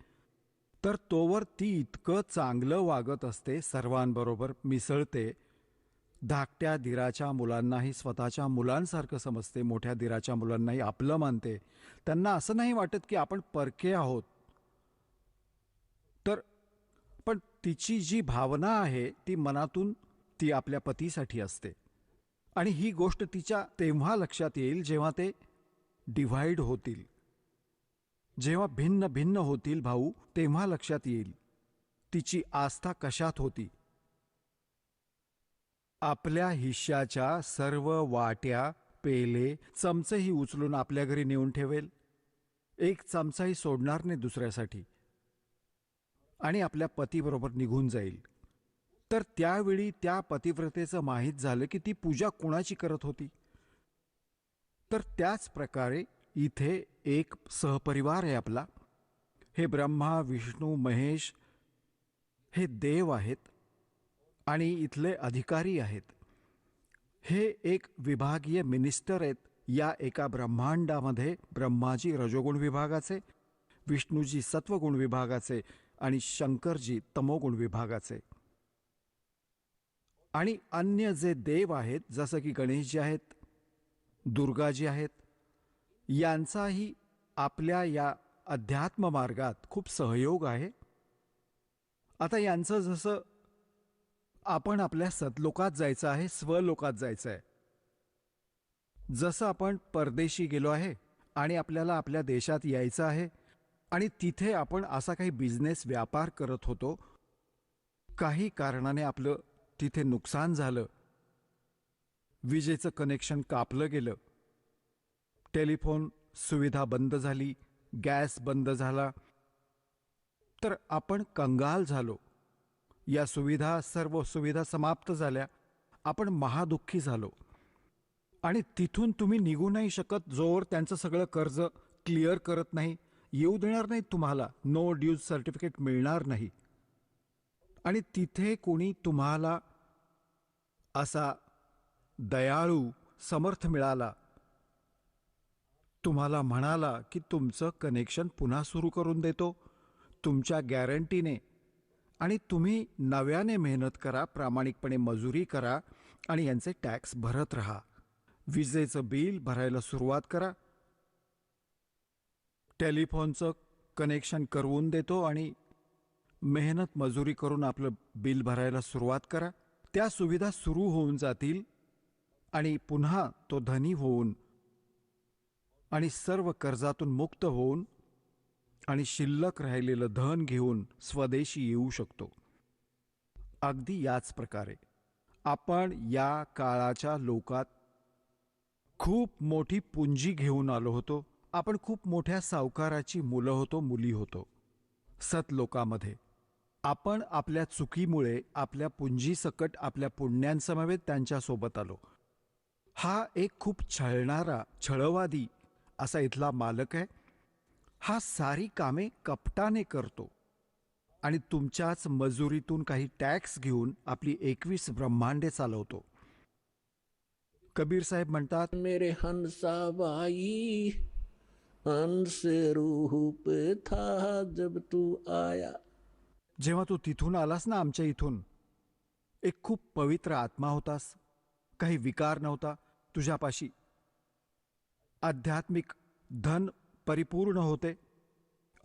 तर तोवर ती इतकं चांगलं वागत असते, सर्वांबरोबर मिसळते, धाकट्या दिराच्या मुलांनाही स्वतःच्या मुलांसारखं समजते, मोठ्या दिराच्या मुलांनाही आपलं मानते. त्यांना असं नाही वाटत की आपण परके आहोत. तर पण तिची जी भावना आहे ती मनातून ती आपल्या पतीसाठी असते. आणि ही गोष्ट तिच्या तेव्हा लक्षात येईल जेव्हा ते डिव्हाइड होतील, जेव्हा भिन्न भिन्न होतील भाऊ, तेव्हा लक्षात येईल तिची आस्था कशात होती. आपल्या हिश्श्याच्या सर्व वाट्या, पेले, चमचेही उचलून आपल्या घरी नेऊन ठेवेल, एक चमचाही सोडणार नाही दुसऱ्यासाठी, आणि आपल्या पतीबरोबर निघून जाईल. तर त्यावेळी त्या पतिव्रतेचं माहीत झालं की ती पूजा कोणाची करत होती. तर त्याच प्रकारे इथे एक सहपरिवार आहे आपला. हे ब्रह्मा, विष्णू, महेश हे देव आहेत आणि इथले अधिकारी आहेत. हे एक विभागीय मिनिस्टर आहेत. या एका ब्रह्मांडामध्ये ब्रह्माजी रजोगुण विभागाचे, विष्णूजी सत्वगुण विभागाचे आणि शंकरजी तमोगुण विभागाचे. आणि अन्य जे देव आहेत, जसं की गणेशजी आहेत, दुर्गाजी आहेत, यांचाही आपल्या या अध्यात्म मार्गात खूप सहयोग आहे. आता यांचं जसं आपण आपल्या सतलोकात जायचं आहे, स्वलोकात जायचं आहे, जसं आपण परदेशी गेलो आहे आणि आपल्याला आपल्या देशात यायचं आहे आणि तिथे आपण असा काही बिझनेस व्यापार करत होतो, काही कारणाने आपलं तिथे नुकसान झालं, विजेचं कनेक्शन कापलं गेलं, टेलिफोन सुविधा बंद झाली, गॅस बंद झाला, तर आपण कंगाल झालो. या सर्व सुविधा समाप्त झाल्या, आपण महादुःखी झालो. आणि तिथून तुम्ही निघू नाही शकत जोवर त्यांचं सगळं कर्ज क्लिअर करत नाही, येऊ देणार नाहीत तुम्हाला, नो ड्यूज सर्टिफिकेट मिळणार नाही. आणि तिथे कोणी तुम्हाला असा दयाळू समर्थ मिळाला तुम्हाला म्हणाला की तुमचं कनेक्शन पुन्हा सुरू करून देतो तुमच्या गॅरंटीने, आणि तुम्ही नव्याने मेहनत करा, प्रामाणिकपणे मजुरी करा आणि यांचे टॅक्स भरत राहा. विजेचं बिल भरायला सुरुवात करा, टेलिफोनचं कनेक्शन करवून देतो आणि मेहनत मजुरी करून आपलं बिल भरायला सुरुवात करा. त्या सुविधा सुरू होऊन जातील आणि पुन्हा तो धनी होऊन आणि सर्व कर्जातून मुक्त होऊन आणि शिल्लक राहिलेलं धन घेऊन स्वदेशी येऊ शकतो. अगदी याच प्रकारे आपण या काळाच्या लोकात खूप मोठी पुंजी घेऊन आलो होतो. आपण खूप मोठ्या सावकाराची मुलं होतो, मुली होतो. सत लोकामध्ये आपण आपल्या चुकीमुळे आपल्या पुंजीसकट आपल्या पुण्यांसमवेत त्यांच्यासोबत आलो. हा एक खूप छळणारा, छळवादी असा इथला मालक आहे. हा सारी कामे कपटाने करतो आणि तुमच्याच मजुरीतून काही टॅक्स घेऊन आपली 21 ब्रह्मांडे चालवतो. कबीर साहेब म्हणतात, मेरे हंसाबाई हंस रूप था जब तू आया. जेव्हा तू तिथून आलास ना, आमच्या इथून, एक खूप पवित्र आत्मा होतास. काही विकार नव्हता तुझ्यापाशी. आध्यात्मिक धन परिपूर्ण होते.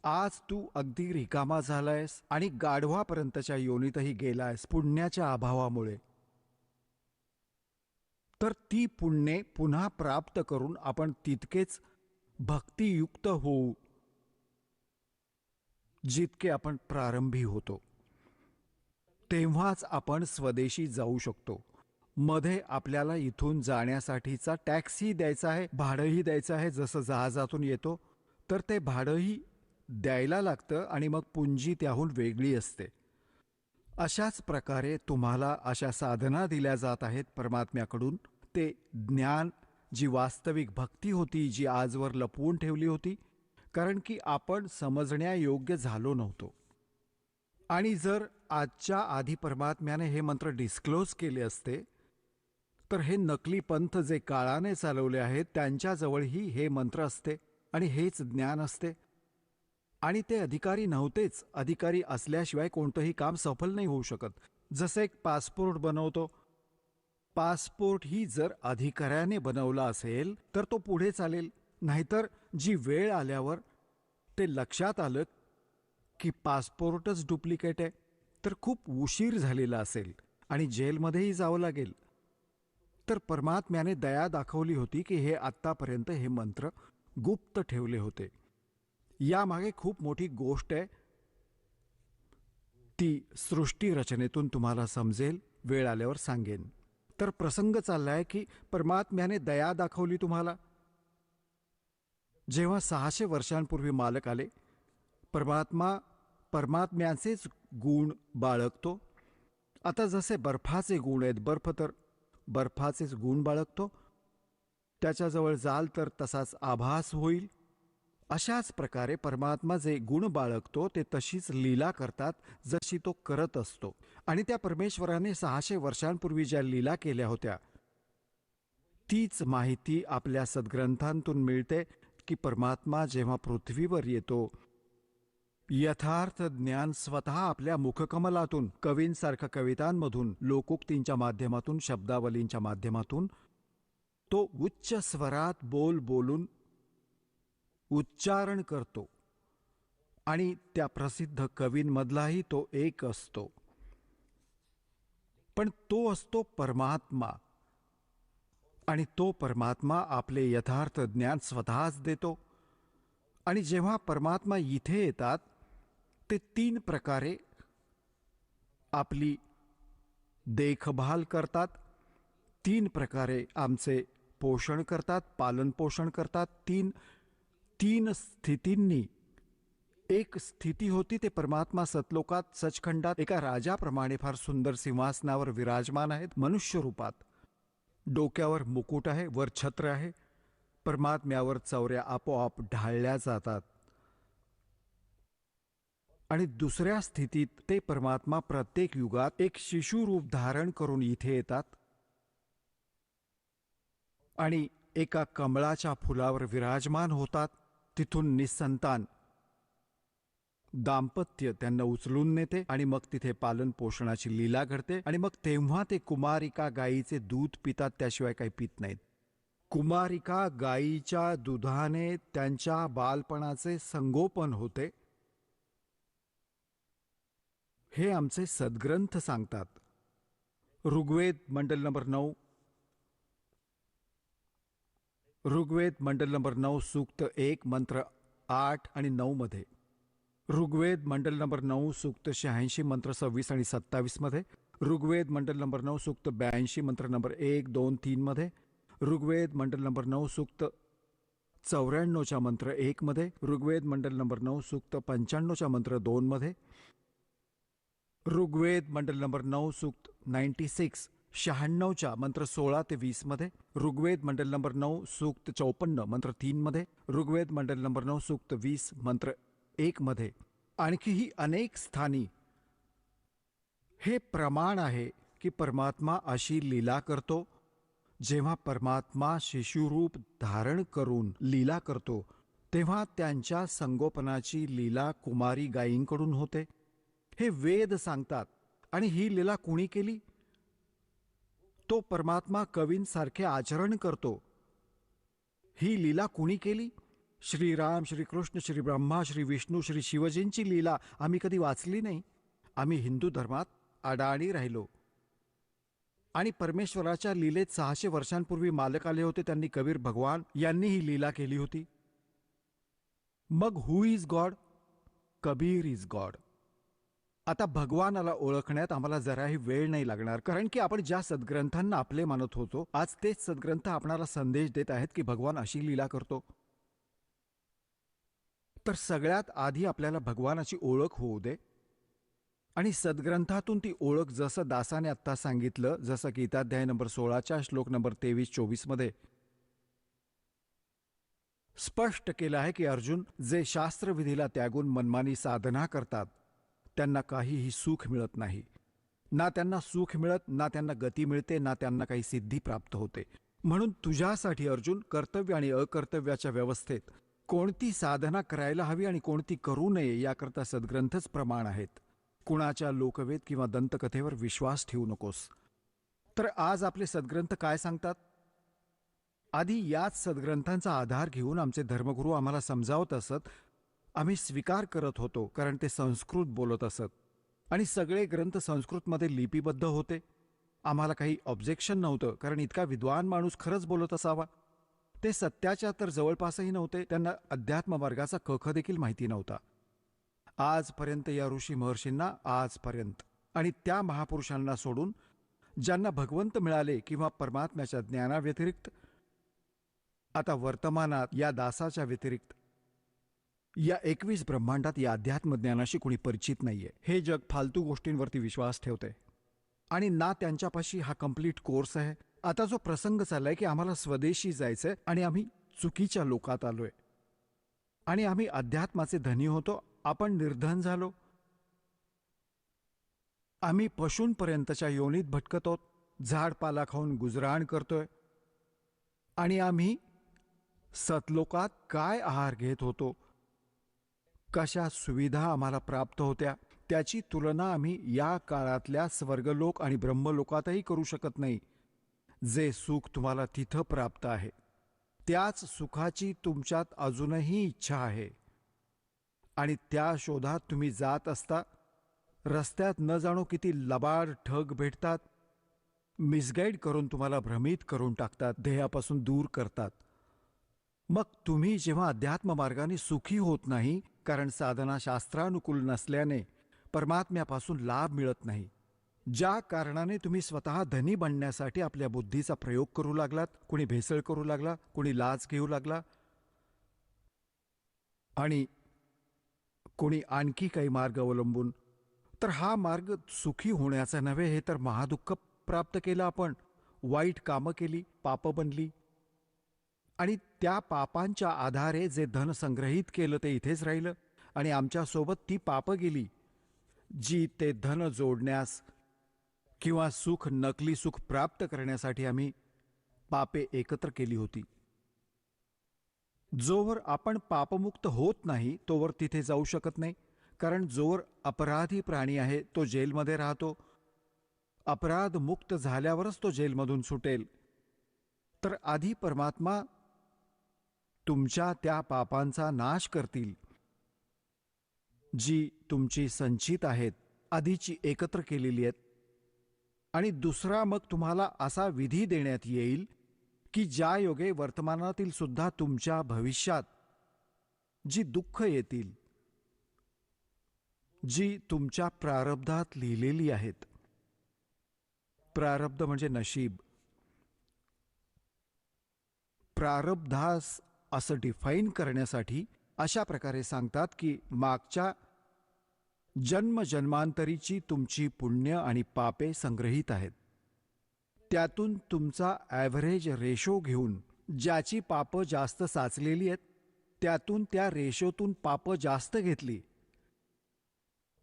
आज तू अगदी रिकामा झालायस आणि गाढवापर्यंतच्या योनीतही गेलायस पुण्याच्या अभावामुळे. तर ती पुण्ये पुन्हा प्राप्त करून आपण तितकेच भक्तियुक्त होऊ जितके आपण प्रारंभी होतो. तेव्हाच आपण स्वदेशी जाऊ शकतो. मध्ये आपल्याला इथून जाण्यासाठीचा टॅक्सही द्यायचा आहे, भाडंही द्यायचं आहे. जसं जहाजातून येतो तर ते भाडंही द्यायला लागतं आणि मग पुंजी त्याहून वेगळी असते. अशाच प्रकारे तुम्हाला अशा साधना दिल्या जात आहेत परमात्म्याकडून. ते ज्ञान, जी वास्तविक भक्ती होती, जी आजवर लपवून ठेवली होती, कारण की आपण समजण्यायोग्य झालो नव्हतो. आणि जर आजच्या आधी परमात्म्याने हे मंत्र डिस्क्लोज केले असते तर हे नकली पंथ जे काळाने चालवले आहेत त्यांच्याजवळही हे मंत्र असते आणि हेच ज्ञान असते. आणि ते अधिकारी नव्हतेच. अधिकारी असल्याशिवाय कोणतंही काम सफल नाही होऊ शकत. जसे एक पासपोर्ट बनवतो, पासपोर्ट ही जर अधिकाऱ्याने बनवला असेल तर तो पुढे चालेल. नाहीतर जी वेळ आल्यावर ते लक्षात आलं की पासपोर्टच डुप्लिकेट आहे तर खूप उशीर झालेला असेल आणि जेलमध्येही जावं लागेल. तर परमात्म्याने दया दाखवली होती की हे आत्तापर्यंत हे मंत्र गुप्त ठेवले होते. यामागे खूप मोठी गोष्ट आहे. ती सृष्टी रचनेतून तुम्हाला समजेल, वेळ आल्यावर सांगेन. तर प्रसंग चाललाय की परमात्म्याने दया दाखवली तुम्हाला. जेव्हा 600 वर्षांपूर्वी मालक आले, परमात्मा परमात्म्याचेच गुण बाळगतो. आता जसे बर्फाचे गुण आहेत, बर्फ तर बर्फाचेच गुण बाळगतो. त्याच्याजवळ जाल तर तसाच आभास होईल. अशाच प्रकारे परमात्मा जे गुण बाळगतो ते तशीच लीला करतात जशी तो करत असतो. आणि त्या परमेश्वराने 600 वर्षांपूर्वी ज्या लीला केल्या होत्या तीच माहिती आपल्या सद्ग्रंथांतून मिळते की परमात्मा जेव्हा पृथ्वीवर येतो, यथार्थ ज्ञान स्वतः आपल्या मुखकमलातून, कवींसारख्या कवितांमधून, लोकोक्तींच्या माध्यमातून, शब्दावलींच्या माध्यमातून तो उच्च स्वरात बोलून उच्चारण करतो. आणि त्या प्रसिद्ध कवींमधलाही तो एक असतो. पण तो असतो परमात्मा. आणि तो परमात्मा आपले यथार्थ ज्ञान स्वतःच देतो. आणि जेव्हा परमात्मा इथे येतात ते 3 प्रकारे आपली देखभाल करतात, 3 प्रकारे आमचे पोषण करतात, पालन पोषण करतात. तीन स्थितींनी एक स्थिती होती ते परमात्मा सतलोकात सचखंडात एका राजाप्रमाणे फार सुंदर सिंहासनावर विराजमान आहेत मनुष्य रूपात. डोक्यावर मुकुट आहे, वर छत्र आहे. परमात्म्यावर चौऱ्या आपोआप ढाळल्या जातात. आणि दुसऱ्या स्थितीत ते परमात्मा प्रत्येक युगात एक शिशुरूप धारण करून इथे येतात आणि एका कमळाच्या फुलावर विराजमान होतात. तिथून निसंतान दाम्पत्य त्यांना उचलून नेते आणि मग तिथे पालन पोषणाची लीला घडते आणि मग तेव्हा ते कुमारिका गायीचे दूध पितात, त्याशिवाय काही पित नाहीत. कुमारिका गायीच्या दुधाने त्यांच्या बालपणाचे संगोपन होते, हे आमचे सद्ग्रंथ सांगतात. ऋग्वेद मंडल नंबर 9, ऋग्वेद मंडल नंबर 9 सूक्त 1 मंत्र 8 आणि 9 मध्ये, ऋग्वेद मंडल नंबर 9 सूक्त 86 मंत्र 26 आणि 27 मध्ये, ऋग्वेद मंडल नंबर 9 सूक्त 82 मंत्र नंबर 1, 2, 3 मध्ये, ऋग्वेद मंडल नंबर 9 सूक्त 94च्या मंत्र 1 मध्ये, ऋग्वेद मंडल नंबर 9 सूक्त 95च्या मंत्र 2 मध्ये, ऋग्वेद मंडल नंबर 9 सूक्त 96च्या मंत्र 16 ते 20 मध्ये, ऋग्वेद मंडल नंबर 9 सूक्त 54 मंत्र 3 मध्ये, ऋग्वेद मंडल नंबर 9 सूक्त 20 मंत्र 1 मध्ये, आणखीही अनेक स्थानी हे प्रमाण आहे की परमात्मा अशी लीला करतो. जेव्हा परमात्मा शिशुरूप धारण करून लीला करतो तेव्हा त्यांच्या संगोपनाची लीला कुमारी गायींकडून होते, हे वेद सांगतात. आणि ही लीला कुणी केली? तो परमात्मा कवींसारखे आचरण करतो. ही लीला कुणी केली? श्रीराम, श्रीकृष्ण, श्री ब्रह्मा, श्री विष्णू, श्री शिवजींची लीला आम्ही कधी वाचली नाही. आम्ही हिंदू धर्मात अडाणी राहिलो. आणि परमेश्वराच्या लीलेत 600 वर्षांपूर्वी मालक आले होते. त्यांनी कबीर भगवान यांनी ही लीला केली होती. मग who is God? Kabir is God. आता भगवानाला ओळखण्यात आम्हाला जराही वेळ नाही लागणार, कारण की आपण ज्या सद्ग्रंथांना आपले मानत होतो, आज तेच सद्ग्रंथ आपणाला संदेश देत आहेत की भगवान अशी लीला करतो. तर सगळ्यात आधी आपल्याला भगवानाची ओळख होऊ दे. आणि सद्ग्रंथातून ती ओळख जसं दासाने आत्ता सांगितलं, जसं गीताध्याय नंबर 16च्या श्लोक नंबर 23-24 मध्ये स्पष्ट केलं आहे की अर्जुन, जे शास्त्रविधीला त्यागून मनमानी साधना करतात त्यांना काहीही सुख मिळत नाही. ना त्यांना सुख मिळत, ना त्यांना गती मिळते, ना त्यांना काही सिद्धी प्राप्त होते. म्हणून तुझ्यासाठी अर्जुन, कर्तव्य आणि अकर्तव्याच्या व्यवस्थेत कोणती साधना करायला हवी आणि कोणती करू नये याकरता सद्ग्रंथच प्रमाण आहेत. कुणाच्या लोकवेद किंवा दंतकथेवर विश्वास ठेवू नकोस. तर आज आपले सद्ग्रंथ काय सांगतात? आधी याच सद्ग्रंथांचा आधार घेऊन आमचे धर्मगुरू आम्हाला समजावत असत. आम्ही स्वीकार करत होतो, कारण ते संस्कृत बोलत असत आणि सगळे ग्रंथ संस्कृतमध्ये लिपिबद्ध होते. आम्हाला काही ऑब्जेक्शन नव्हतं, कारण इतका विद्वान माणूस खरंच बोलत असावा. ते सत्याच्या तर जवळपासही नव्हते. त्यांना अध्यात्म मार्गाचा कख देखील माहिती नव्हता. आजपर्यंत या ऋषी महर्षींना, आजपर्यंत, आणि त्या महापुरुषांना सोडून ज्यांना भगवंत मिळाले किंवा परमात्म्याच्या ज्ञानाव्यतिरिक्त, आता वर्तमानात या दासाच्या व्यतिरिक्त या 21 ब्रह्मांडात या अध्यात्मज्ञानाशी कुणी परिचित नाहीये. हे जग फालतू गोष्टींवरती विश्वास ठेवते आणि ना त्यांच्यापाशी हा कंप्लीट कोर्स आहे. आता जो प्रसंग चाललाय की आम्हाला स्वदेशी जायचंय आणि आम्ही चुकीच्या लोकात आलोय आणि आम्ही अध्यात्माचे धनी होतो, आपण निर्धन झालो. आम्ही पशूंपर्यंतच्या योनीत भटकतो, झाडपाला खाऊन गुजराण करतोय. आणि आम्ही सतलोकात काय आहार घेत होतो, कशा सुविधा आम्हाला प्राप्त होत्या, त्याची तुलना आम्ही या काळातल्या स्वर्गलोक आणि ब्रह्मलोकातही करू शकत नाही. जे सुख तुम्हाला तिथं प्राप्त आहे त्याच सुखाची तुमच्यात अजूनही इच्छा आहे आणि त्या शोधात तुम्ही जात असता. रस्त्यात न जाणो किती लबाड ठग भेटतात, मिसगाईड करून तुम्हाला भ्रमित करून टाकतात, ध्येयापासून दूर करतात. मग तुम्ही जेव्हा अध्यात्म मार्गाने सुखी होत नाही, कारण साधना शास्त्रानुकूल नसल्याने परमात्म्यापासून लाभ मिळत नाही, ज्या कारणाने तुम्ही स्वतः धनी बनण्यासाठी आपल्या बुद्धीचा प्रयोग करू लागलात, कुणी भेसळ करू लागला, कुणी लाच घेऊ लागला आणि कोणी आणखी काही मार्ग अवलंबून, तर हा मार्ग सुखी होण्याचा नव्हे, हे तर महादुःख प्राप्त केलं. आपण वाईट कामं केली, पापं बनली आणि त्या पापांच्या आधारे जे धन संग्रहित केलं ते इथेच राहिलं आणि आमच्यासोबत ती पापं गेली जी ते धन जोडण्यास किंवा सुख, नकली सुख प्राप्त करण्यासाठी आम्ही पापे एकत्र केली होती. जोवर आपण पापमुक्त होत नाही तोवर तिथे जाऊ शकत नाही. कारण जोवर अपराधी प्राणी आहे तो जेलमध्ये राहतो. अपराध मुक्त झाल्यावरच तो जेलमधून सुटेल. तर आधी परमात्मा तुमच्या त्या पापांचा नाश करतील जी तुमची संचित आहेत, आधीची एकत्र केलेली आहेत. आणि दुसरा मग तुम्हाला असा विधी देण्यात येईल की ज्या योगे वर्तमानातील सुद्धा तुमच्या भविष्यात जी दुःख येतील, जी तुमच्या प्रारब्धात लिहिलेली आहेत. प्रारब्ध म्हणजे नशीब. प्रारब्धास असं डिफाईन करण्यासाठी अशा प्रकारे सांगतात की मागच्या जन्मजन्मांतरीची तुमची पुण्य आणि पापे संग्रहित आहेत. त्यातून तुमचा ॲव्हरेज रेशो घेऊन ज्याची पापं जास्त साचलेली आहेत त्यातून त्या रेशोतून पापं जास्त घेतली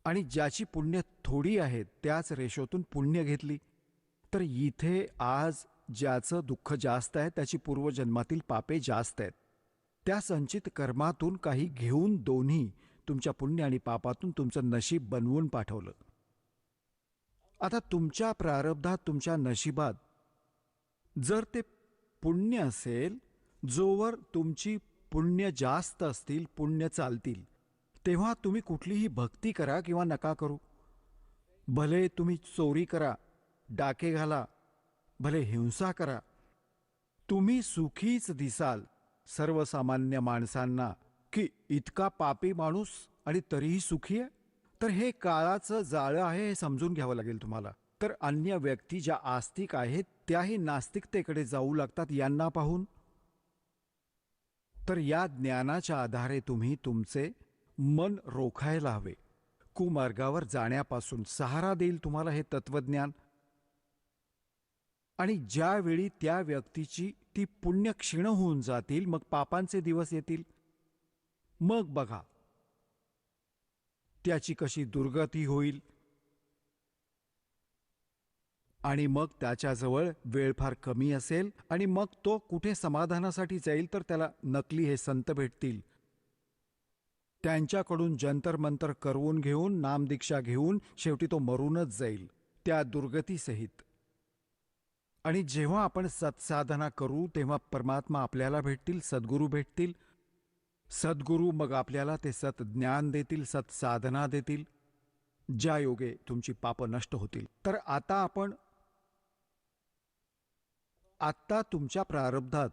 आणि ज्याची पुण्य थोडी आहेत त्याच रेशोतून पुण्य घेतली. तर इथे आज ज्याचं दुःख जास्त आहे त्याची पूर्वजन्मातील पापे जास्त आहेत. त्या संचित कर्मातून काही घेऊन दोन्ही तुमच्या पुण्य आणि पापातून तुमचं नशीब बनवून पाठवलं. आता तुमच्या प्रारब्धात, तुमच्या नशिबात जर ते पुण्य असेल, जोवर तुमची पुण्य जास्त असतील, पुण्य चालतील, तेव्हा तुम्ही कुठलीही भक्ती करा किंवा नका करू. भले तुम्ही चोरी करा, डाके घाला, भले हिंसा करा, तुम्ही सुखीच दिसाल सर्वसामान्य माणसांना की इतका पापी माणूस आणि तरीही सुखी आहे. तर हे काळाचं जाळं आहे हे समजून घ्यावं लागेल तुम्हाला. तर अन्य व्यक्ती ज्या आस्तिक आहेत त्याही नास्तिकतेकडे जाऊ लागतात यांना पाहून. तर या ज्ञानाच्या आधारे तुम्ही तुमचे मन रोखायला हवे. कुमार्गावर जाण्यापासून सहारा देईल तुम्हाला हे तत्वज्ञान. आणि ज्यावेळी त्या व्यक्तीची ती पुण्य क्षीण होऊन जातील, मग पापांचे दिवस येतील, मग बघा त्याची कशी दुर्गती होईल. आणि मग त्याच्याजवळ वेळ फार कमी असेल आणि मग तो कुठे समाधानासाठी जाईल तर त्याला नकली हे संत भेटतील. त्यांच्याकडून जंतर मंतर करवून घेऊन, नामदीक्षा घेऊन शेवटी तो मरूनच जाईल त्या दुर्गतीसहित. आणि जेव्हा आपण सत्साधना करू तेव्हा परमात्मा आपल्याला भेटतील, सद्गुरू भेटतील. सद्गुरू मग आपल्याला ते सतज्ञान देतील, सत्साधना देतील, ज्या योगे तुमची पापं नष्ट होतील. तर आत्ता तुमच्या प्रारब्धात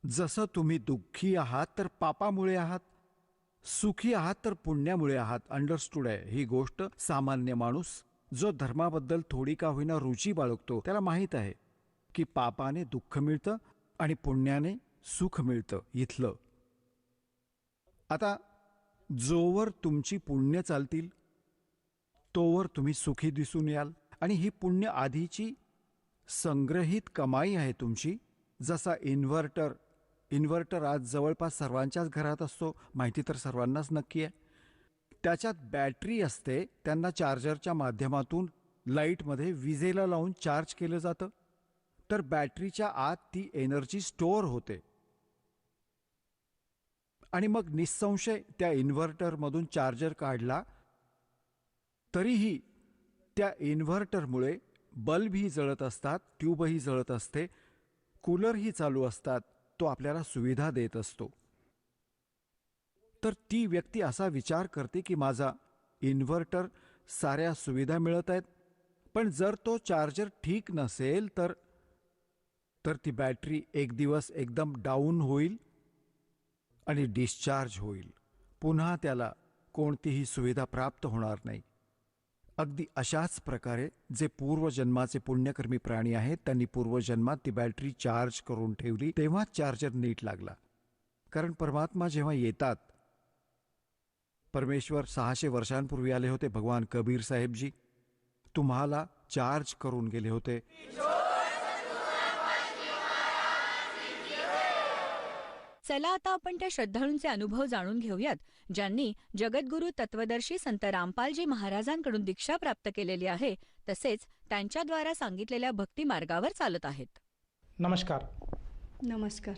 जसं तुम्ही दुःखी आहात तर पापामुळे आहात, सुखी आहात तर पुण्यामुळे आहात. अंडरस्टूड आहे ही गोष्ट. सामान्य माणूस जो धर्माबद्दल थोडी का होईना रुची बाळगतो त्याला माहीत आहे की पापाने दुःख मिळतं आणि पुण्याने सुख मिळतं इथलं. आता जोवर तुमची पुण्य चालतील तोवर तुम्ही सुखी दिसून याल. आणि ही पुण्य आधीची संग्रहित कमाई आहे तुमची. जसा इन्व्हर्टर आज जवळपास सर्वांच्याच घरात असतो, माहिती तर सर्वांनाच नक्की आहे. त्याच्यात बॅटरी असते, त्यांना चार्जरच्या माध्यमातून लाईटमध्ये विजेला लावून चार्ज केलं जातं. तर बॅटरीच्या आत ती एनर्जी स्टोअर होते आणि मग निसंशय त्या इन्व्हर्टरमधून चार्जर काढला तरीही त्या इन्व्हर्टरमुळे बल्बही जळत असतात, ट्यूबही जळत असते, कूलरही चालू असतात. तो आपल्याला सुविधा देत असतो. तर ती व्यक्ती असा विचार करते की माझा इन्व्हर्टर साऱ्या सुविधा मिळत आहेत. पण जर तो चार्जर ठीक नसेल तर ती बॅटरी एक दिवस एकदम डाऊन होईल आणि डिस्चार्ज होईल. पुन्हा त्याला कोणतीही सुविधा प्राप्त होणार नाही. अगदी अशाच प्रकारे जे पूर्वजन्माचे पुण्यकर्मी प्राणी आहेत त्यांनी पूर्वजन्मात ती बॅटरी चार्ज करून ठेवली, तेव्हा चार्जर नीट लागला. कारण परमात्मा जेव्हा येतात, परमेश्वर 600 वर्षांपूर्वी आले होते. भगवान कबीर साहेबजी तुम्हाला चार्ज करून गेले होते. चला आता आपण त्या श्रद्धाळूंचे अनुभव जाणून घेऊयात ज्यांनी जगद्गुरू तत्वदर्शी संत रामपालजी महाराजांकडून दीक्षा प्राप्त केलेली आहे, तसेच त्यांच्याद्वारा सांगितलेल्या भक्ती मार्गावर चालत आहेत. नमस्कार. नमस्कार.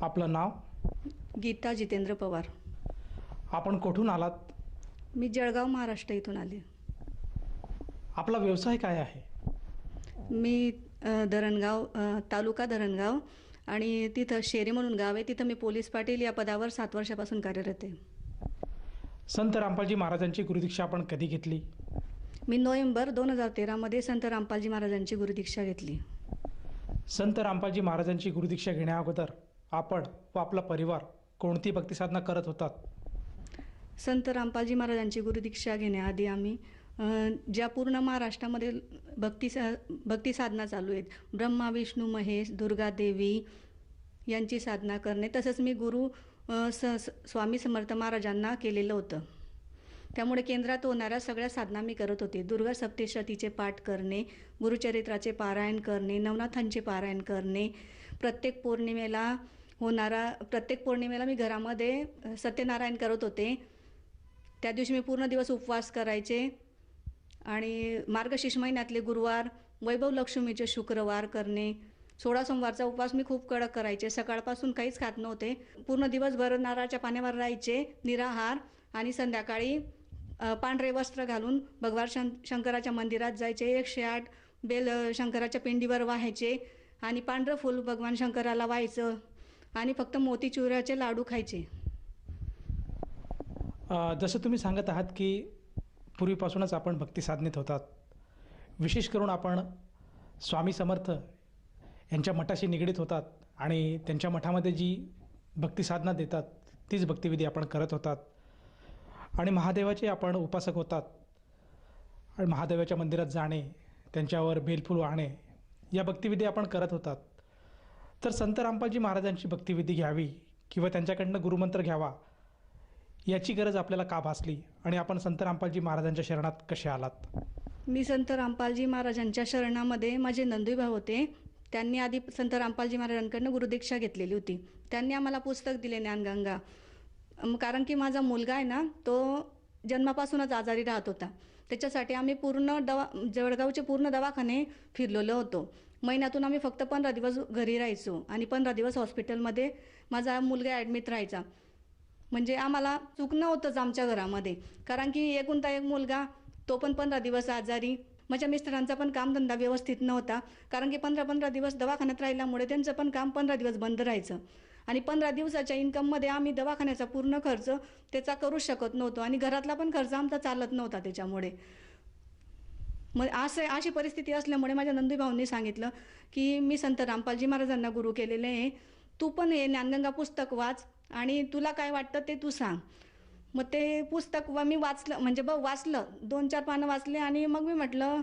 आपलं नाव? गीता जितेंद्र पवार. आपण कुठून आलात? मी जळगाव महाराष्ट्र इथून आले. आपला व्यवसाय काय आहे? मी धरणगाव तालुका धरणगाव आणि तिथं शेरी म्हणून गाव आहे, तिथं मी पोलीस पाटील या पदावर 7 वर्षापासून कार्यरत आहे. संत रामपालजी महाराजांची गुरुदीक्षा आपण कधी घेतली? मी नोव्हेंबर 2013मध्ये संत रामपालजी महाराजांची गुरुदीक्षा घेतली. संत रामपालजी महाराजांची गुरुदीक्षा घेण्याअगोदर आपण व आपला परिवार कोणती भक्तिसाधना करत होतात? संत रामपालजी महाराजांची गुरुदीक्षा घेण्याआधी आम्ही ज्या पूर्ण महाराष्ट्रामध्ये भक्ती साधना चालू आहेत, ब्रह्मा विष्णू महेश दुर्गा देवी यांची साधना करणे, तसंच मी गुरु स्वामी समर्थ महाराजांना केलेलं होतं. त्यामुळे केंद्रात होणाऱ्या सगळ्या साधना मी करत होते. दुर्गा सप्तशतीचे पाठ करणे, गुरुचरित्राचे पारायण करणे, नवनाथांचे पारायण करणे, प्रत्येक पौर्णिमेला मी घरामध्ये सत्यनारायण करत होते. त्या दिवशी मी पूर्ण दिवस उपवास करायचे आणि मार्गशीर्ष महिन्यातले गुरुवार, वैभव लक्ष्मीचे शुक्रवार करणे, 16 सोमवारचा उपवास मी खूप कडक करायचे. सकाळपासून काहीच खात नव्हते. पूर्ण दिवसभर नारळाच्या पाण्यावर राहायचे निराहार आणि संध्याकाळी पांढरे वस्त्र घालून भगवान शंकराच्या मंदिरात जायचे. 108 बेल शंकराच्या पिंडीवर वाहायचे आणि पांढरं फूल भगवान शंकराला व्हायचं आणि फक्त मोतीचुराचे लाडू खायचे. जसं तुम्ही सांगत आहात की पूर्वीपासूनच आपण भक्ती साधनेत होतात. विशेष करून आपण स्वामी समर्थ यांच्या मठाशी निगडीत होतात आणि त्यांच्या मठामध्ये जी भक्ती साधना देतात तीच भक्तिविधी आपण करत होतात आणि महादेवाचे आपण उपासक होतात आणि महादेवाच्या मंदिरात जाणे, त्यांच्यावर बेलफूल वाहणे या भक्तिविधी आपण करत होतात. तर संत रामपालजी महाराजांची भक्तिविधी घ्यावी किंवा त्यांच्याकडनं गुरुमंत्र घ्यावा याची गरज आपल्याला का भासली आणि आपण संत रामपालजी महाराजांच्या शरणात कसे आलात? मी संत रामपालजी महाराजांच्या शरणामध्ये माझे नंदुईभाऊ होते. त्यांनी आधी संत रामपालजी महाराजांकडनं गुरुदीक्षा घेतलेली होती. त्यांनी आम्हाला पुस्तक दिले ज्ञानगंगा. कारण की माझा मुलगा आहे ना, तो जन्मापासूनच आजारी राहत होता. त्याच्यासाठी आम्ही पूर्ण जळगावचे पूर्ण दवाखाने फिरलेलो होतो. महिन्यातून आम्ही फक्त 15 दिवस घरी राहायचो आणि 15 दिवस हॉस्पिटलमध्ये माझा मुलगा ॲडमिट राहायचा. म्हणजे आम्हाला चुकणं होतंच आमच्या घरामध्ये, कारण की एकुलता एक मुलगा, तो पण 15 दिवस आजारी. माझ्या मिस्टरांचा पण कामधंदा व्यवस्थित नव्हता, कारण की 15-15 दिवस दवाखान्यात राहिल्यामुळे त्यांचं पण काम 15 दिवस बंद राहायचं आणि 15 दिवसाच्या इन्कममध्ये आम्ही दवाखान्याचा पूर्ण खर्च त्याचा करू शकत नव्हतो आणि घरातला पण खर्च आमचा चालत नव्हता. त्याच्यामुळे मग अशी परिस्थिती असल्यामुळे माझ्या नंदुईभाऊंनी सांगितलं की मी संत रामपालजी महाराजांना गुरु केलेले आहे, तू पण हे ज्ञानगंगा पुस्तक वाच आणि तुला काय वाटतं ते तू सांग. मग ते पुस्तक मी वाचलं, म्हणजे वाचलं 2-4 पानं वाचले आणि मग मी म्हटलं,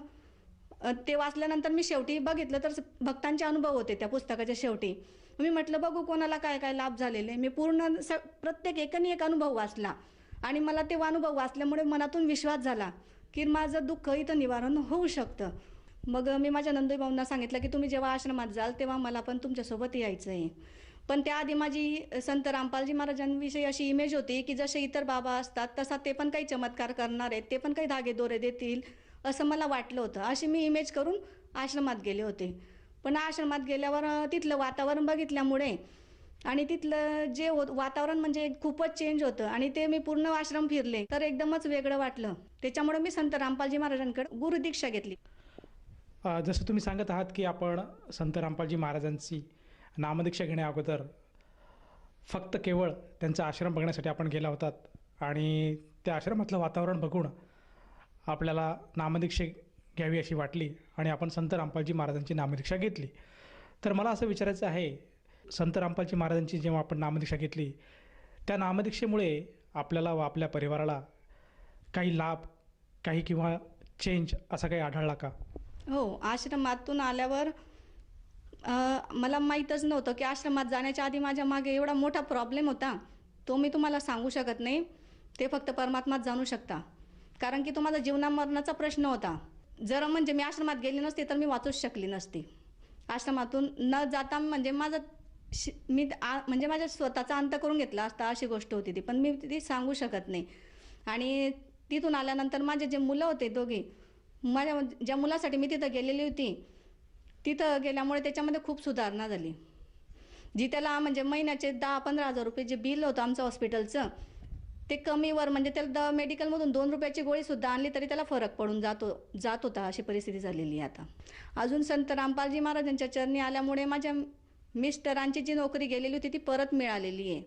ते वाचल्यानंतर मी शेवटी बघितलं तर भक्तांचे अनुभव होते त्या पुस्तकाच्या शेवटी. मी म्हटलं बघू कोणाला काय काय लाभ झालेले. मी पूर्ण प्रत्येक एकाने एक अनुभव वाचला आणि मला ते अनुभव वाचल्यामुळे मनातून विश्वास झाला की माझं दुःख इथं निवारण होऊ शकतं. मग मी माझ्या नंदुईभाऊंना सांगितलं की तुम्ही जेव्हा आश्रमात जाल तेव्हा मला पण तुमच्यासोबत यायचं आहे. पण त्याआधी माझी संत रामपालजी महाराजांविषयी अशी इमेज होती की जसे इतर बाबा असतात तसा ते पण काही चमत्कार करणार आहेत, ते पण काही धागे दोरे देतील असं मला वाटलं होतं. अशी मी इमेज करून आश्रमात गेले होते. पण आश्रमात गेल्यावर तिथलं वातावरण बघितल्यामुळे आणि तिथलं जे वातावरण म्हणजे खूपच चेंज होतं आणि ते मी पूर्ण आश्रम फिरले तर एकदमच वेगळं वाटलं. त्याच्यामुळे मी संत रामपालजी महाराजांकडे गुरुदीक्षा घेतली. जसं तुम्ही सांगत आहात की आपण संत रामपालजी महाराजांची नामदीक्षा घेण्याअगोदर फक्त केवळ त्यांचा आश्रम बघण्यासाठी आपण गेला होतात आणि त्या आश्रमातलं वातावरण बघून आपल्याला नामदीक्षा घ्यावी अशी वाटली आणि आपण संत रामपालजी महाराजांची नामदीक्षा घेतली. तर मला असं विचारायचं आहे, संत रामपालजी महाराजांची जेव्हा आपण नामदीक्षा घेतली त्या नामदीक्षेमुळे आपल्याला व आपल्या परिवाराला काही लाभ, काही किंवा चेंज असा काही आढळला का? हो, आश्रमातून आल्यावर मला माहीतच नव्हतं की आश्रमात जाण्याच्या आधी माझ्या मागे एवढा मोठा प्रॉब्लेम होता, तो मी तुम्हाला सांगू शकत नाही. ते फक्त परमात्माच जाणू शकता, कारण की तो माझा जीवनामरणाचा प्रश्न होता. जर म्हणजे मी आश्रमात गेली नसते तर मी वाचूच शकली नसती. आश्रमातून न जाता म्हणजे म्हणजे माझ्या स्वतःचा अंत करून घेतला असता, अशी गोष्ट होती ती. पण मी ती सांगू शकत नाही. आणि तिथून आल्यानंतर माझे जे मुलं होते दोघे, माझ्या ज्या मुलासाठी मी तिथं गेलेली होती, तिथं गेल्यामुळे त्याच्यामध्ये खूप सुधारणा झाली. जी त्याला म्हणजे महिन्याचे 10-15 हजार रुपये जे बिल होतं आमचं हॉस्पिटलचं, ते कमीवर म्हणजे त्याला मेडिकलमधून 2 रुपयाची गोळीसुद्धा आणली तरी त्याला फरक पडून जात होता. अशी परिस्थिती झालेली आहे आता. अजून संत रामपालजी महाराजांच्या चरणी आल्यामुळे माझ्या मिस्टरांची जी नोकरी गेलेली होती ती परत मिळालेली आहे.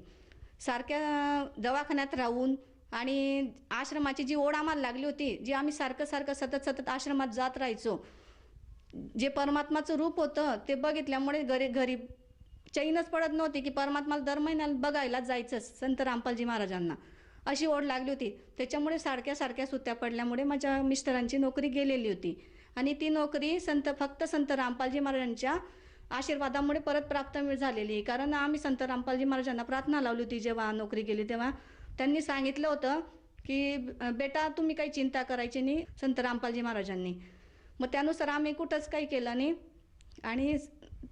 सारख्या दवाखान्यात राहून आणि आश्रमाची जी ओढ आम्हाला लागली होती, जी आम्ही सारखं सतत आश्रमात जात राहायचो, जे परमात्माचं रूप होतं ते बघितल्यामुळे घरी चैनच पडत नव्हती की परमात्माला दर महिन्याला बघायला जायचंच संत रामपालजी महाराजांना, अशी ओढ लागली होती. त्याच्यामुळे सारख्या सुट्ट्या पडल्यामुळे माझ्या मिस्टरांची नोकरी गेलेली होती आणि ती नोकरी फक्त संत रामपालजी महाराजांच्या आशीर्वादामुळे परत प्राप्त झालेली आहे. कारण आम्ही संत रामपालजी महाराजांना प्रार्थना लावली होती जेव्हा नोकरी गेली तेव्हा. त्यांनी सांगितलं होतं की बेटा तुम्ही काही चिंता करायची नाही संत रामपालजी महाराजांनी. मग त्यानुसार आम्ही कुठंच काही केलं नाही आणि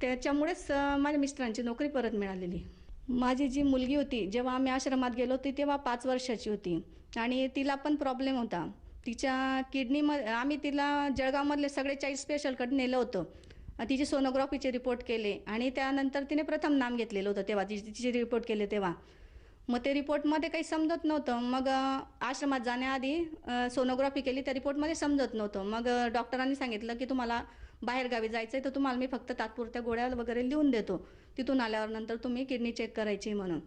त्याच्यामुळेच माझ्या मिस्टरांची नोकरी परत मिळालेली. माझी जी मुलगी होती जेव्हा आम्ही आश्रमात गेलो होती तेव्हा 5 वर्षाची होती आणि तिला पण प्रॉब्लेम होता. तिच्या किडनीमध्ये आम्ही तिला जळगावमधले सगळे चाइल्ड स्पेशलकडे नेलं होतं. तिचे सोनोग्राफीचे रिपोर्ट केले आणि त्यानंतर तिने प्रथम नाम घेतलेलं होतं तेव्हा तिचे रिपोर्ट केले तेव्हा. मग ते रिपोर्टमध्ये काही समजत नव्हतं. मग आश्रमात जाण्याआधी सोनोग्राफी केली, त्या रिपोर्टमध्ये समजत नव्हतं. मग डॉक्टरांनी सांगितलं की तुम्हाला बाहेरगावी जायचं आहे तर तुम्हाला मी फक्त तात्पुरत्या गोळ्या वगैरे लिहून देतो, तिथून आल्यावर नंतर तुम्ही किडनी चेक करायची म्हणून.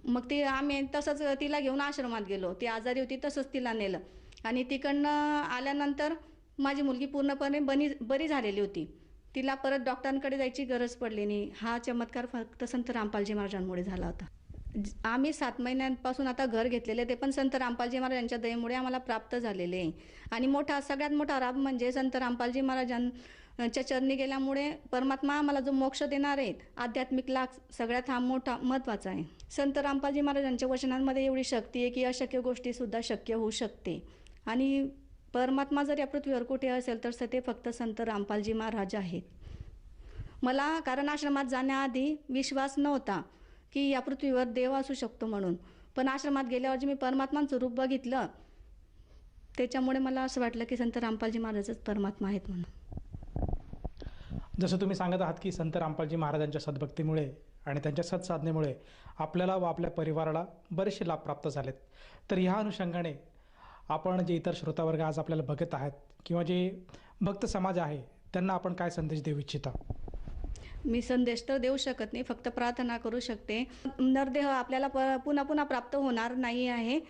मग आम्ही तसंच तिला घेऊन आश्रमात गेलो. ती आजारी होती तसंच तिला नेलं आणि तिकडनं आल्यानंतर माझी मुलगी पूर्णपणे बरी झालेली होती. तिला परत डॉक्टरांकडे जायची गरज पडली नाही. हा चमत्कार फक्त संत रामपालजी महाराजांमुळे झाला होता. आम्ही 7 महिन्यांपासून आता घर घेतलेले ते पण संत रामपालजी महाराजांच्या दयेमुळे आम्हाला प्राप्त झालेले आहे. आणि सगळ्यात मोठा लाभ म्हणजे संत रामपालजी महाराजांच्या चरणी गेल्यामुळे परमात्मा आम्हाला जो मोक्ष देणार आहे, आध्यात्मिक लाभ, सगळ्यात हा मोठा महत्त्वाचा आहे. संत रामपालजी महाराजांच्या वचनांमध्ये एवढी शक्ती आहे की अशक्य गोष्टीसुद्धा शक्य होऊ शकते. आणि परमात्मा जर या पृथ्वीवर कुठे असेल तर ते फक्त संत रामपालजी महाराज आहेत. मला कारण आश्रमात जाण्याआधी विश्वास नव्हता की या पृथ्वीवर देव असू शकतो म्हणून, पण आश्रमात गेल्यावर जे मी परमात्माचं रूप बघितलं त्याच्यामुळे मला असं वाटलं की संत रामपालजी महाराजच परमात्मा आहेत म्हणून. जसं तुम्ही सांगत आहात की संत रामपालजी महाराजांच्या सद्भक्तीमुळे आणि त्यांच्या सत्साधनेमुळे आपल्याला व आपल्या परिवाराला बरेचसे लाभ प्राप्त झालेत. तर ह्या अनुषंगाने आपण जे इतर श्रोतावर्ग आज आपल्याला बघत आहात किंवा जे भक्त समाज आहे त्यांना आपण काय संदेश देऊ इच्छिता? मी संदेश तर देऊ शकत नाही, फक्त प्रार्थना करू शकते. नरदेह आपल्याला पुन्हा प्राप्त होणार नाही आहे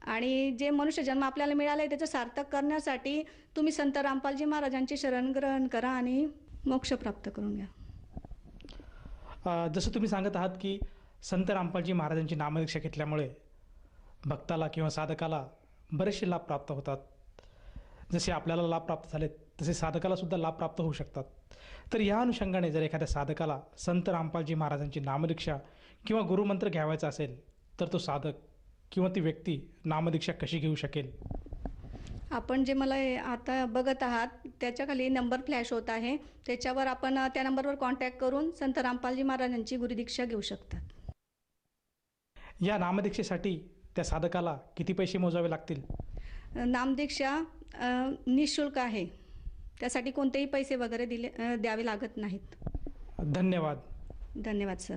आणि जे मनुष्यजन्म आपल्याला मिळालं आहे त्याचं सार्थक करण्यासाठी तुम्ही संत रामपालजी महाराजांचे शरण ग्रहण करा आणि मोक्ष प्राप्त करून घ्या. जसं तुम्ही सांगत आहात की संत रामपालजी महाराजांची नामदीक्षा घेतल्यामुळे भक्ताला किंवा साधकाला बरेचसे लाभ प्राप्त होतात. जसे आपल्याला लाभ प्राप्त झालेत तसे साधकाला सुद्धा लाभ प्राप्त होऊ शकतात. तर या अनुषंगाने जर एखाद्या साधकाला संत रामपालजी महाराजांची नामदीक्षा किंवा गुरुमंत्र घ्यावायचा असेल तर तो साधक किंवा ती व्यक्ती नामदीक्षा कशी घेऊ शकेल? आपण जे मला आता बघत आहात त्याच्याखाली नंबर फ्लॅश होत आहे, त्याच्यावर आपण त्या नंबरवर कॉन्टॅक्ट करून संत रामपालजी महाराजांची गुरुदीक्षा घेऊ शकतात. या नामदीक्षेसाठी त्या साधकाला किती पैसे मोजावे लागतील? नामदीक्षा निःशुल्क आहे, त्यासाठी कोणतेही पैसे वगैरे द्यावे लागत नाहीत. धन्यवाद. धन्यवाद सर.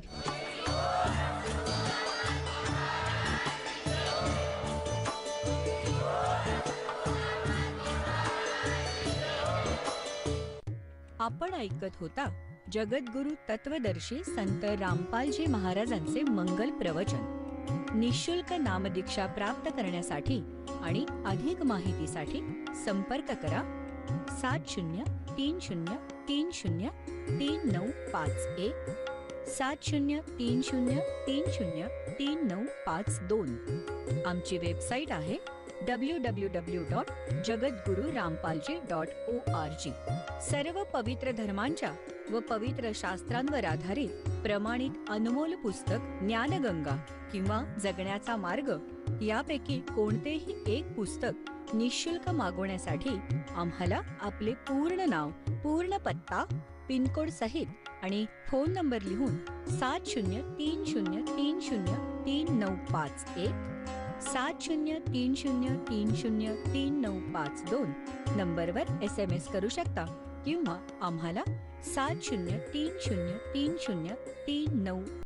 आपण ऐकत होता जगद्गुरु तत्वदर्शी संत रामपालजी महाराजांचे मंगल प्रवचन. निःशुल्क नामदीक्षा प्राप्त करण्यासाठी आणि अधिक माहितीसाठी संपर्क करा 7030303951 7030303952. आमची वेबसाईट आहे www.jagadgururampalji.org. सर्व पवित्र धर्मांच्या व पवित्र शास्त्रांवर आधारित प्रमाणित अनमोल पुस्तक ज्ञानगंगा किंवा जगण्याचा मार्ग यापैकी कोणतेही एक पुस्तक निःशुल्क मागवण्यासाठी आम्हाला आपले पूर्ण नाव, पूर्ण पत्ता, पिनकोड सहित आणि फोन नंबर लिहून 7030303951 7030303952 नंबरवर SMS करू शकता किंवा आम्हाला 70303039